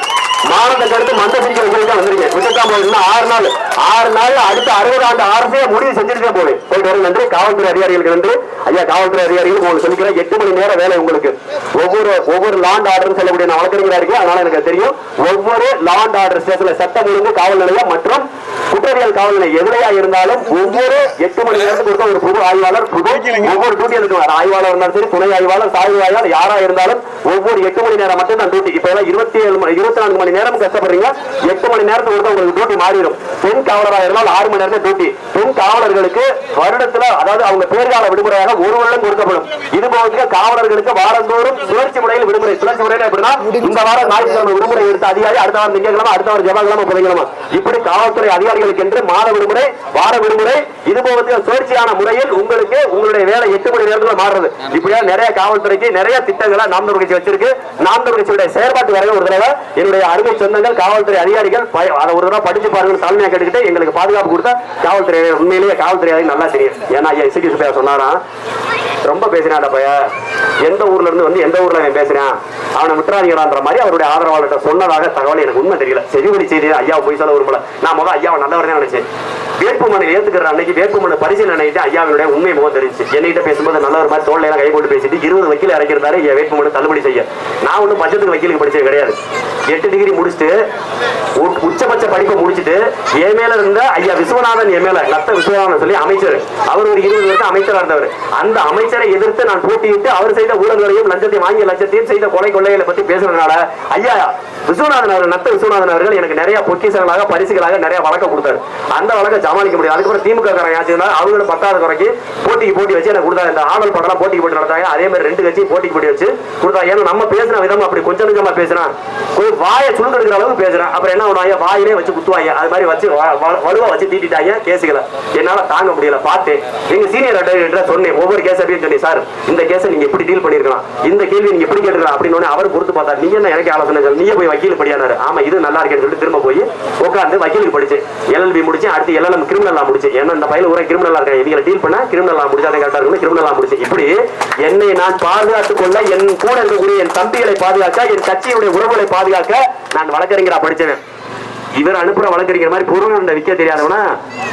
மானத்தை கருத்து மந்த சிரிக்க வைக்கிறதுக்கு வந்திருக்கேன். விட்டுதான் போகுதுன்னா 6 நாள் அடுத்த 60 ஆண்டு அரசையை முடிவு செஞ்சுட்டு போவேன். போயிட்டு வரும். நன்றி. காவல்துறை அதிகாரிகளுக்கு நன்றி. ஐயா காவல்துறை அதிகாரிகளுக்கு உங்களுக்கு சொல்லிக்கிறேன், 8 மணி நேரம் வேலை உங்களுக்கு. ஒவ்வொரு லாண்ட் ஆர்டர் சொல்லக்கூடிய நான் வழக்கறிஞரா இருக்கேன், அதனால எனக்கு தெரியும். ஒவ்வொரு லாண்ட் ஆர்டர் ஸ்டேஷன்ல சட்டம் ஒழுங்கு, காவல் நிலையம் மற்றும் குற்ற அரசியல் காவல் நிலையம் எதுலையா இருந்தாலும் ஒவ்வொரு 8 மணி நேரத்துக்கு ஒரு புது ஆய்வாளர் ஒவ்வொரு டியூட்டி இருக்கும். ஆய்வாளர் இருந்தாலும் சரி, துணை ஆய்வாளர், சாய்வு ஆய்வாளர் யாரா இருந்தாலும் ஒவ்வொரு 8 மணி நேரம் மட்டும் தான் டியூட்டி. இப்ப எல்லாம் 24 மணி நேரம் கஷ்டப்படுறீங்க. 8 மணி நேரத்துக்கு உங்களுக்கு டியூட்டி மாறிடும். பெண் காவலராக இருந்தால் 6 மணி நேரம் டியூட்டி. பெண் காவலர்களுக்கு வருடத்துல, அதாவது அவங்க பேர்கால விடுமுறையாக 1 வருடம் கொடுக்கப்படும். இது போக காவலர்களுக்கு வாரந்தோறும் சுழற்சி முறையில் விடுமுறை. சுழற்சி முறையில் எப்படின்னா, இந்த வாரம் ஞாயிற்றுக்கிழமை விடுமுறை எடுத்த அதிகாரி அடுத்த வாரம் திங்கட்கிழமை, அடுத்த வாரம் செவ்வாய்க்கிழமை, புதன்கிழமை, இப்படி காவல்துறை அதிகாரிகளுக்கு என்று மாத விடுமுறை, வார விடுமுறை. இது போக சுழற்சியான முறையில் உங்களுக்கு உங்களுடைய வேலை 8 மணி நேரத்துல மாறுறது. இப்படியா நிறைய காவல்துறைக்கு நிறைய திட்டங்களை நாம் தமிழர் கட்சி வச்சிருக்கு. நாம் தமிழர் கட்சியுடைய செயற்பாட்டு வரைக்கும் ஒரு தடவை என்னுடைய அருமை சொந்தங்கள் காவல்துறை அதிகாரிகள் அதை ஒரு தடவை படிச்சு பாருங்க, தலைமையா கேட்டுக்கிட்டு எங்களுக்கு பாதுகாப்பு கொடுத்த காவல்துறை உண்மையிலேயே காவல்துறை நல்லா தெரியும். ஏன்னா ஐயா இசைக்கு சுப்பையா சொன்னாராம், ரொம்ப பேசினான் பைய, எந்த ஊர்ல இருந்து வந்து எந்த ஊர்ல அவன் பேசுறான், அவனை விட்டுறாதீங்களான்ற மாதிரி அவருடைய ஆதரவாளர்கிட்ட சொன்னதாக தகவல் எனக்கு உண்மை தெரியல. செவிவழி செய்தி ஐயா போய் சொல்ல விரும்பல. நான் முதல் ஐயாவை நல்லவர் தான் நினைச்சேன். வேட்புமனு ஏத்துக்கிற அன்னைக்கு வேட்புமனு பரிசீலனை ஐயாவினுடைய உண்மை முகம் தெரிஞ்சு என்கிட்ட பேசும்போது நல்லவர் மாதிரி தோல்ல எல்லாம் கை போட்டு பேசிட்டு 20 வக்கீல் இறக்கிறாரு என் வேட்புமனு தள்ளுபடி செய்ய. நான் ஒன்றும் பட்சத்துக்கு வக்கீலுக்கு படிச்சது கிடையாது. 8 டிகிரி முடிச்சுட்டு உச்சபட்ச படிப்பை முடிச்சுட்டு என் மேல இருந்த ஐயா விஸ்வநாதன், என் மேல நத்த விஸ்வநாதன் சொல்லி அமைச்சர், அவர் ஒரு 20 வருஷம் அமைச்சராக இருந்தவர். அந்த அமைச்சரை எதிர்த்து நான் போட்டியிட்டு அவர் செய்த ஊழல்களையும் லஞ்சத்தையும் வாங்கிய லட்சத்தையும் செய்த கொலை கொள்ளைகளை பத்தி பேசுறதுனால ஐயா விஸ்வநாதன் அவர்கள், நத்த விஸ்வநாதன் அவர்கள் எனக்கு நிறைய பொக்கிஷங்களாக பரிசுகளாக நிறைய வழக்க கொடுத்தாரு. அந்த வழக்கை சமாளிக்க முடியாது. அதுக்கப்புறம் திமுக அவங்களும் 10வது குறைக்கு போட்டி வச்சு எனக்கு கொடுத்தாரு. இந்த ஆவல் படம் போட்டிக்கு போட்டு நடத்தாங்க. அதே மாதிரி 2 கட்சியும் போட்டிக்கு போட்டி வச்சு கொடுத்தாங்க. ஏன்னா நம்ம பேசுற விதம் அப்படி கொஞ்சம் கொஞ்சமா பேசுறான், கொஞ்சம் வாயை சுழுந்து எடுக்கிற அளவுக்கு பேசுறான். அப்புறம் என்ன பண்ணுவாங்க, வாயிலே வச்சு குத்துவாங்க. அது மாதிரி வச்சு வலுவா வச்சு தீட்டிட்டாங்க கேசுகளை. என்னால தாங்க முடியல. பார்த்து எங்க சீனியர் அட்வொகேட் சொன்னேன், ஒவ்வொரு கேஸ் அப்படின்னு சொன்னேன், சார் இந்த கேஸை நீங்க எப்படி டீல் பண்ணிருக்கலாம், இந்த கேள்வி நீங்க எப்படி கேட்டுக்கலாம் அப்படின்னு அவர் பொறுத்து பார்த்தா, நீங்க என்ன எனக்கு ஆலோசனை, நீங்க போய் வக்கீல் படியானாரு. ஆமா இது நல்லா இருக்கேன்னு சொல்லிட்டு திரும்ப போய் உட்காந்து வக்கீலுக்கு படிச்சேன். LLB முடிச்சேன். அடுத்து LLM கிரிமினல் லா முடிச்சேன். ஏன்னா இந்த பையில ஒரே கிரிமினல் இருக்காங்க, இவங்களை டீல் பண்ண கிரிமினல் லா முடிச்சா கரெக்டா இருக்கும். கிரிமினல் லா முடிச்சேன். இப்படி என்னை நான் பாதுகாத்துக் கொள்ள, என் கூட இருக்கக்கூடிய என் தம்பிகளை பாதுகாக்க, என் கட்சியுடைய உறவுகளை பாதுகாக்க நான் வழக்கறிஞரா படிச்சேன். இவர் அனுப்புற வழக்கறிஞர் மாதிரி பொருள் விற்க தெரியாதவனா,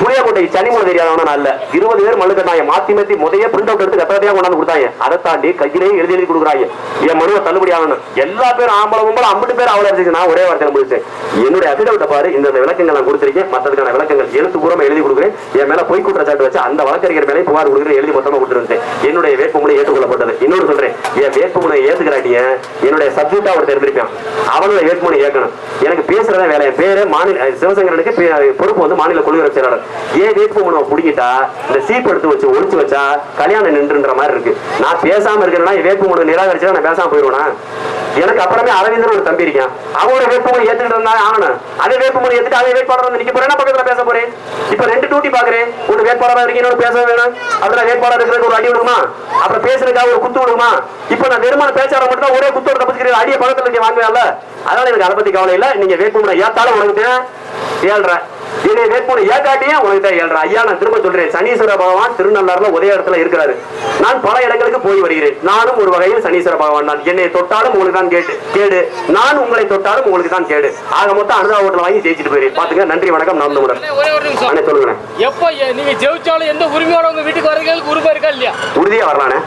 புளியக்கோட்டைக்கு சனிமூலம் தெரியாதவனா நான் இல்ல. 20 பேர் மனுக்கட்டாங்க, மாத்தி முதைய பிரிண்ட் அவுட் எடுத்து கட்டாதையா கொண்டாந்து கொடுத்தாங்க. அதை தாண்டி கையிலேயே எழுதி கொடுக்குறாங்க, என் மனுவை தள்ளுபடி ஆகணும். எல்லா பேரும் ஆம்பளை 50 பேர் அவளை இருந்துச்சு. நான் ஒரே வார்த்தையில முடிச்சேன், என்னுடைய அபிடவிட்ட பாரு, இந்த விளக்கங்கள் நான் கொடுத்திருக்கேன், மற்றதுக்கான விளக்கங்கள் எழுத்துப்பூர்வமா எழுதி கொடுக்குறேன். என் மேல பொய் குற்றச்சாட்டு வச்சு அந்த வழக்கறிஞர் மேலே புகார் கொடுக்குறேன், எழுதி மொத்தமா கொடுத்துருந்தேன். என்னுடைய வேட்புமனு ஏற்றுக்கொள்ளப்பட்டது. இன்னொரு சொல்றேன், என் வேட்புமனை ஏத்துக்கிறாட்டிய என்னுடைய சப்ஜெக்டா ஒருத்தர் இருந்திருப்பான், அவனுடைய வேட்புமனை ஏற்கணும். எனக்கு பேசுறதா வேலை. என் பேரு மாநில சிவசங்கரனுக்கு பொறுப்பு வந்து மாநில குழுவினர் செயலாளர். ஏன் வேட்புமனுவை பிடிக்கிட்டா இந்த சீப் எடுத்து வச்சு ஒழிச்சு வச்சா கல்யாணம் நின்றுன்ற மாதிரி இருக்கு. நான் பேசாம இருக்கிறேன்னா வேட்புமனு நிராகரிச்சா நான் பேசாம போயிடுவேனா? எனக்கு அப்புறமே அரவிந்தர் ஒரு தம்பி இருக்கான், அவரோட வேட்புமனு ஏத்துக்கிட்டு இருந்தா ஆகணும். அதே வேட்புமனு ஏத்துட்டு அதே வேட்பாளர் வந்து நிக்க போறேன், பக்கத்துல பேச போறேன். இப்ப 2 டியூட்டி பாக்குறேன், ஒரு வேட்பாளராக இருக்கீங்க, இன்னொரு பேச வேணும். அதுல வேட்பாளர் இருக்கிறதுக்கு ஒரு அடி விடுமா, அப்புறம் பேசுறதுக்காக ஒரு குத்து விடுமா? இப்ப நான் வெறுமான பேச்சாளர் மட்டும் தான் ஒரே குத்தோட தப்பிச்சுக்கிறேன், அடிய பக்கத்துல இருக்க வாங்குவேன்ல. அதனால எனக்கு அதை பத்தி கவலை இல்லை. நீங்க வேட்புமனை ஏத்தாலும் உனக்கு 7.5 என்னை வேட்புமனு ஏற்காட்டியும் உனக்கு 7.5. ஐயா நான் திரும்ப சொல்றேன், சனீஸ்வர பகவான் திருநள்ளாறுல ஒரே இடத்துல இருக்கிறாரு. நான் பல இடங்களுக்கு போய் வருகிறேன். நானும் ஒரு வகையில் சனீஸ்வர பகவான் தான். என்னை தொட்டாலும் உங்களுக்கு தான் கேடு, நான் உங்களை தொட்டாலும் உங்களுக்கு தான் கேடு. ஆக மொத்தம் அனுதா ஓட்டல வாங்கி ஜெயிச்சுட்டு போயிரு. பாத்துங்க. நன்றி, வணக்கம். நாம் தமிழர். சொல்லுங்க, எப்ப நீங்க ஜெயிச்சாலும் எந்த உரிமையோட உங்க வீட்டுக்கு வரீங்களுக்கு உரிமை இருக்கா இல்லையா? உறுதியா வரலானே,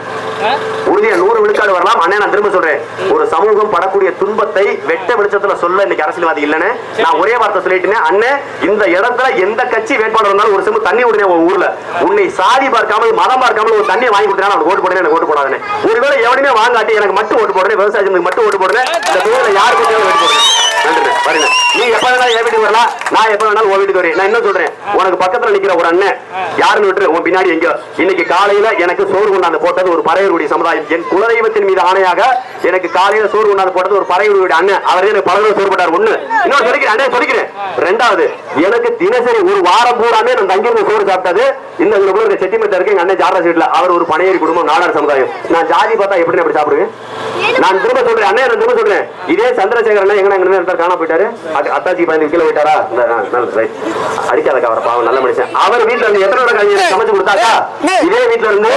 உறுதியா 100 விழுக்காடு வரலாம். அண்ணே நான் திரும்ப சொல்றேன், ஒரு சமூகம் படக்கூடிய துன்பத்தை வெட்ட வெளிச்சத்துல சொல்ல இன்னைக்கு அரசியல்வாதி இல்லன்னு நான் ஒரே வார்த்தை சொல்லிட்டேன். அண்ணே இந்த இடத்துல எந்த கட்சி வேட்பாளர் இருந்தாலும் ஒரு செம்பு தண்ணி விடுறேன் உன் ஊர்ல, உன்னை சாதி பார்க்காமல் மதம் பார்க்காமல் ஒரு தண்ணியை வாங்கி கொடுத்தா அவனுக்கு ஓட்டு போடுறேன், எனக்கு ஓட்டு போடாதே. ஒருவேளை எவனுமே வாங்காட்டி எனக்கு மட்டும் ஓட்டு போடுறேன், விவசாயத்துக்கு மட்டும் ஓட்டு போடுறேன், இந்த தொழில யாருக்கு ஓட்டு போடுறேன். நன்றி, வருங்க. நீ எப்ப வேணாலும் என் வீட்டுக்கு வரலாம், நான் எப்ப வேணாலும் உன் வீட்டுக்கு வரேன். நான் என்ன சொல்றேன், உனக்கு பக்கத்துல நிக்கிற ஒரு அண்ணன் யாருன்னு விட்டு உன் பின்னாடி எங்க இன்னைக்கு காலையில எனக்கு சோறு கொண்டாந்து போட்டது ஒரு பறையருடைய சமுதாயம். என் குலதெய்வத்தின் மீது ஆணையாக எனக்கு காலையில சோறு கொண்டாந்து போட்டது ஒரு பறையருடைய அண்ணன். அவரே எனக்கு பல சோறு போட்டார். ஒண்ணு இன்னொரு சொல்லிக்கிறேன், அண்ணே சொல்லிக்கிறேன். 2வது, எனக்கு தினசரி ஒரு வாரம் பூராமே நான் தங்கிருந்து சோறு சாப்பிட்டது இந்த இருக்க செட்டிமெட்டா இருக்கு எங்க அண்ணன் ஜாரா சீட்ல. அவர் ஒரு பணையேறி குடும்பம், நாடார் சமுதாயம். நான் ஜாதி பார்த்தா எப்படி அப்படி சாப்பிடுவேன்? நான் திரும்ப சொல்றேன் அண்ணே, நான் திரும்ப சொல்றேன், இதே சந்திரசேகர் அண்ணன் எங்க காண போயிட்டாரு, அத்தாச்சி 15 கிலோ போயிட்டாரா? அடிக்காதக்கா அவரை, பாவம் நல்ல மனுஷன். அவர் வீட்டுல இருந்து எத்தனை சமைச்சு கொடுத்தாக்கா? இதே வீட்டுல இருந்து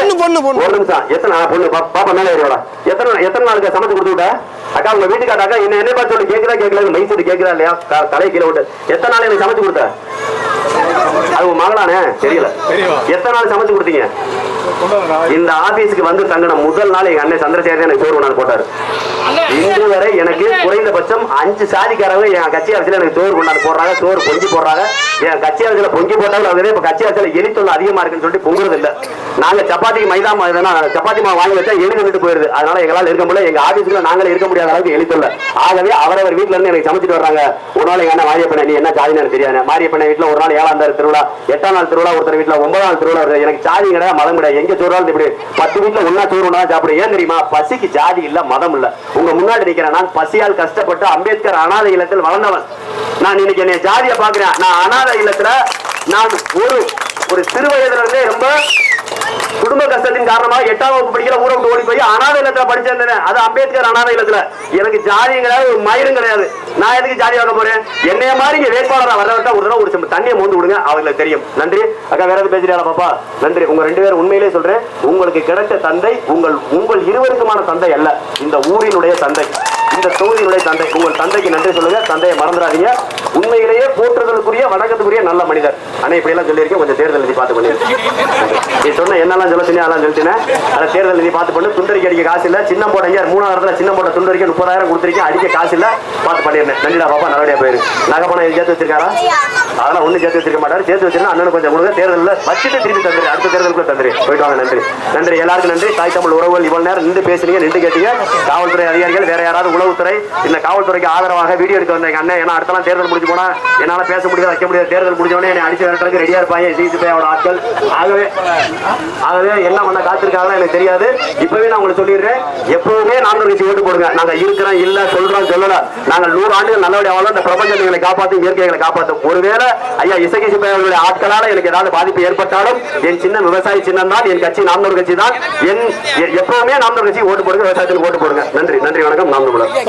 ஒரு நிமிஷம், எத்தனை பொண்ணு பாப்பா மேல ஏறியோட எத்தனை நாளுக்கு சமைச்சு கொடுத்து விட்ட அக்கா? உங்க வீட்டுக்காட்டாக்கா என்ன பார்த்து சொல்லி கேட்கிறா கேட்கல, மைசூர் கேட்கிறா இல்லையா? தலையை கீழே விட்டு எத்தனை நாள் எனக்கு சமைச்சு கொடுத்த? அது உன் மகளானே, தெரியல. எத்தனை நாள் சமைச்சு கொடுத்தீங்க? இந்த ஆபீஸுக்கு வந்து தங்கின முதல் நாள் எங்க அண்ணன் சந்திரசேகரன் எனக்கு சோறு கொண்டாந்து போட்டாரு. இன்று வரை எனக்கு குறைந்தபட்சம் 5 சாதிக்காரங்க என் கட்சி அரசியல எனக்கு சோறு கொண்டாந்து போடுறாங்க, சோறு பொங்கி போடுறாங்க. என் கட்சி அரசியல பொங்கி போட்டாலும் அவங்க இப்ப கட்சி அரசியல எலித்தொல்லை அதிகமா இருக்குன்னு சொல்லிட்டு பொங்குறது இல்ல. நாங்க சப்பாத்திக்கு மைதா சப்பாத்தி மாவு வாங்கி வச்சா எலி வந்துட்டு போயிருது. அதனால எங்களால இருக்க முடியல, எங்க ஆபீஸ்ல நாங்களே இருக்க முடியாத அளவுக்கு எலித்தொல்லை. ஆகவே அவரவர் வீட்டுல இருந்து எனக்கு சமைச்சிட்டு வர்றாங்க. ஒரு நாள் எங்க அண்ணன் மாரியப்பண்ண, நீ என்ன ஜாதின்னு எனக்கு தெரியாது. மாரியப்பண்ண வீட்டுல ஒரு நாள் 7ஆம் தேதி திருவிழா, 8ஆம் நாள் திருவிழா, ஒருத்தர் வீட்டுல 9ஆம் நாள் திருவிழா வருது. எனக்கு ஜாதி கிடையாது, மதம் கிடையாது. எங்க சோறாலும் இப்படி 10 வீட்டுல ஒன்னா சோறு ஒன்னா சாப்பிடு. ஏன் தெரியுமா? பசிக்கு ஜாதி இல்ல, மதம் இல்ல. உங்க முன்னாடி நிக்கிறேன், நான் பசியால் கஷ்டப்பட்டு அம்பேத்கர் அனாதை இல்லத்தில் வளர்ந்தவன். நான் இன்னைக்கு என்னை ஜாதியை பாக்குறேன். நான் அனாதை இல்லத்துல நான் ஒரு சிறு வயதுல இருந்தே ரொம்ப குடும்ப கஷ்டத்தின் காரணமாக 8ஆம் வகுப்பு படிக்கிற ஊரை விட்டு ஓடி போய் அனாதை இல்லத்துல படிச்சிருந்தேன். அது அம்பேத்கர் அனாதை இல்லத்துல. எனக்கு ஜாதியும் கிடையாது, ஒரு மயிரும் கிடையாது. நான் எதுக்கு ஜாதி வாங்க போறேன்? என்னைய மாதிரி இங்க வேட்பாளராக வர்றவர்கிட்ட ஒரு தடவை ஒரு தண்ணியை மோந்து விடுங்க, அவங்களுக்கு தெரியும். நன்றி அக்கா. வேற எதுவும் பேசுறீங்களா பாப்பா? நன்றி. உங்க 2 பேரும் உண்மையிலே சொல்றேன், உங்களுக்கு கிடைத்த தந்தை உங்கள் இருவருக்குமான தந்தை அல்ல, இந்த ஊரினுடைய தந்தை, இந்த தொகுதியினுடைய தந்தை. உங்கள் தந்தைக்கு நன்றி சொல்லுங்க, தந்தையை மறந்துடாதீங்க. உண்மையிலேயே போற்றுதலுக்குரிய வணக்கத்துக்குரிய நல்ல மனிதர். ஆனா இப்படி எல்லாம் சொல்லியிருக்கேன், கொஞ்சம் தேர்தல் நிதி பார்த்து பண்ணி நீ சொன்ன என்னெல்லாம் சொல்லினேன் அதெல்லாம் சொல்லிட்டேன். அதை தேர்தல் நிதி பார்த்து பண்ணு. துண்டறிக்கை அடிக்க காசு இல்ல, சின்ன போட 3ஆம் இடத்துல சின்ன போட்ட துண்டறிக்கை 30,000 கொடுத்துருக்கேன், அடிக்க காசு இல்ல, பார்த்து பண்ணிருந்தேன். நன்றிடா பாப்பா, நல்லபடியா போயிரு. நகைப்பணம் சேர்த்து வச்சிருக்காரா? அதெல்லாம் ஒண்ணு சேர்த்து வச்சிருக்க மாட்டாரு. சேர்த்து வச்சிருந்தா அண்ணன் கொஞ்சம் கொடுங்க, தேர்தலில் வச்சுட்டு திருப்பி தந்துரு, அடுத்த தேர்தலுக்குள்ள தந்துரு. போயிட்டு வாங்க. நன்றி. நன்றி எல்லாருக்கும் நன்றி. தாய் தமிழ் உறவுகள் இவ்வளவு நேரம் நின்று பேசுறீங்க, நின்று கேட்டீங்க. காவல்துறை அதிகாரிகள், வேற யாராவது உளவுத்துறை, இந்த காவல்துறைக்கு ஆதரவாக வீடியோ எடுக்க வந்த அண்ணன், ஏன்னா அடுத்தலாம் தேர்தல் முடிஞ்சு போனா என்னால பேச முடியாது, வைக்க முடியாது. தேர்தல் முடிஞ்சவனே என்னை அடிச்சு விரட்டுறதுக்கு ரெடியா இருப்பாங்க சிசிபிஐயோட ஆட்கள். ஆகவே என்ன பண்ண காத்திருக்காங்க எனக்கு தெரியாது. இப்பவே நான் உங்களுக்கு சொல்லிடுறேன், எப்பவுமே நாம் தமிழர் கட்சி ஓட்டு போடுங்க. நாங்க இருக்கிறோம் இல்ல சொல்றோம் சொல்லல, நாங்கள் 100 ஆண்டுகள் நல்லபடியா வாழ இந்த பிரபஞ்சம் எங்களை காப்பாற்றும், இயற்கைகளை காப்பாற்றும். ஒருவேளை ஐயா இசகி சிப்பையர்களுடைய ஆட்களால எனக்கு ஏதாவது பாதிப்பு ஏற்பட்டாலும் என் சின்ன விவசாய சின்னம் தான், என் கட்சி நாம் தமிழர் கட்சி தான். எப்பவுமே நாம் தமிழர் கட்சி ஓட்டு போடுங்க, விவசாயத்துக்கு ஓட்டு போடுங்க. நன்றி. நன்றி, வணக்கம். நாம் தமிழர்.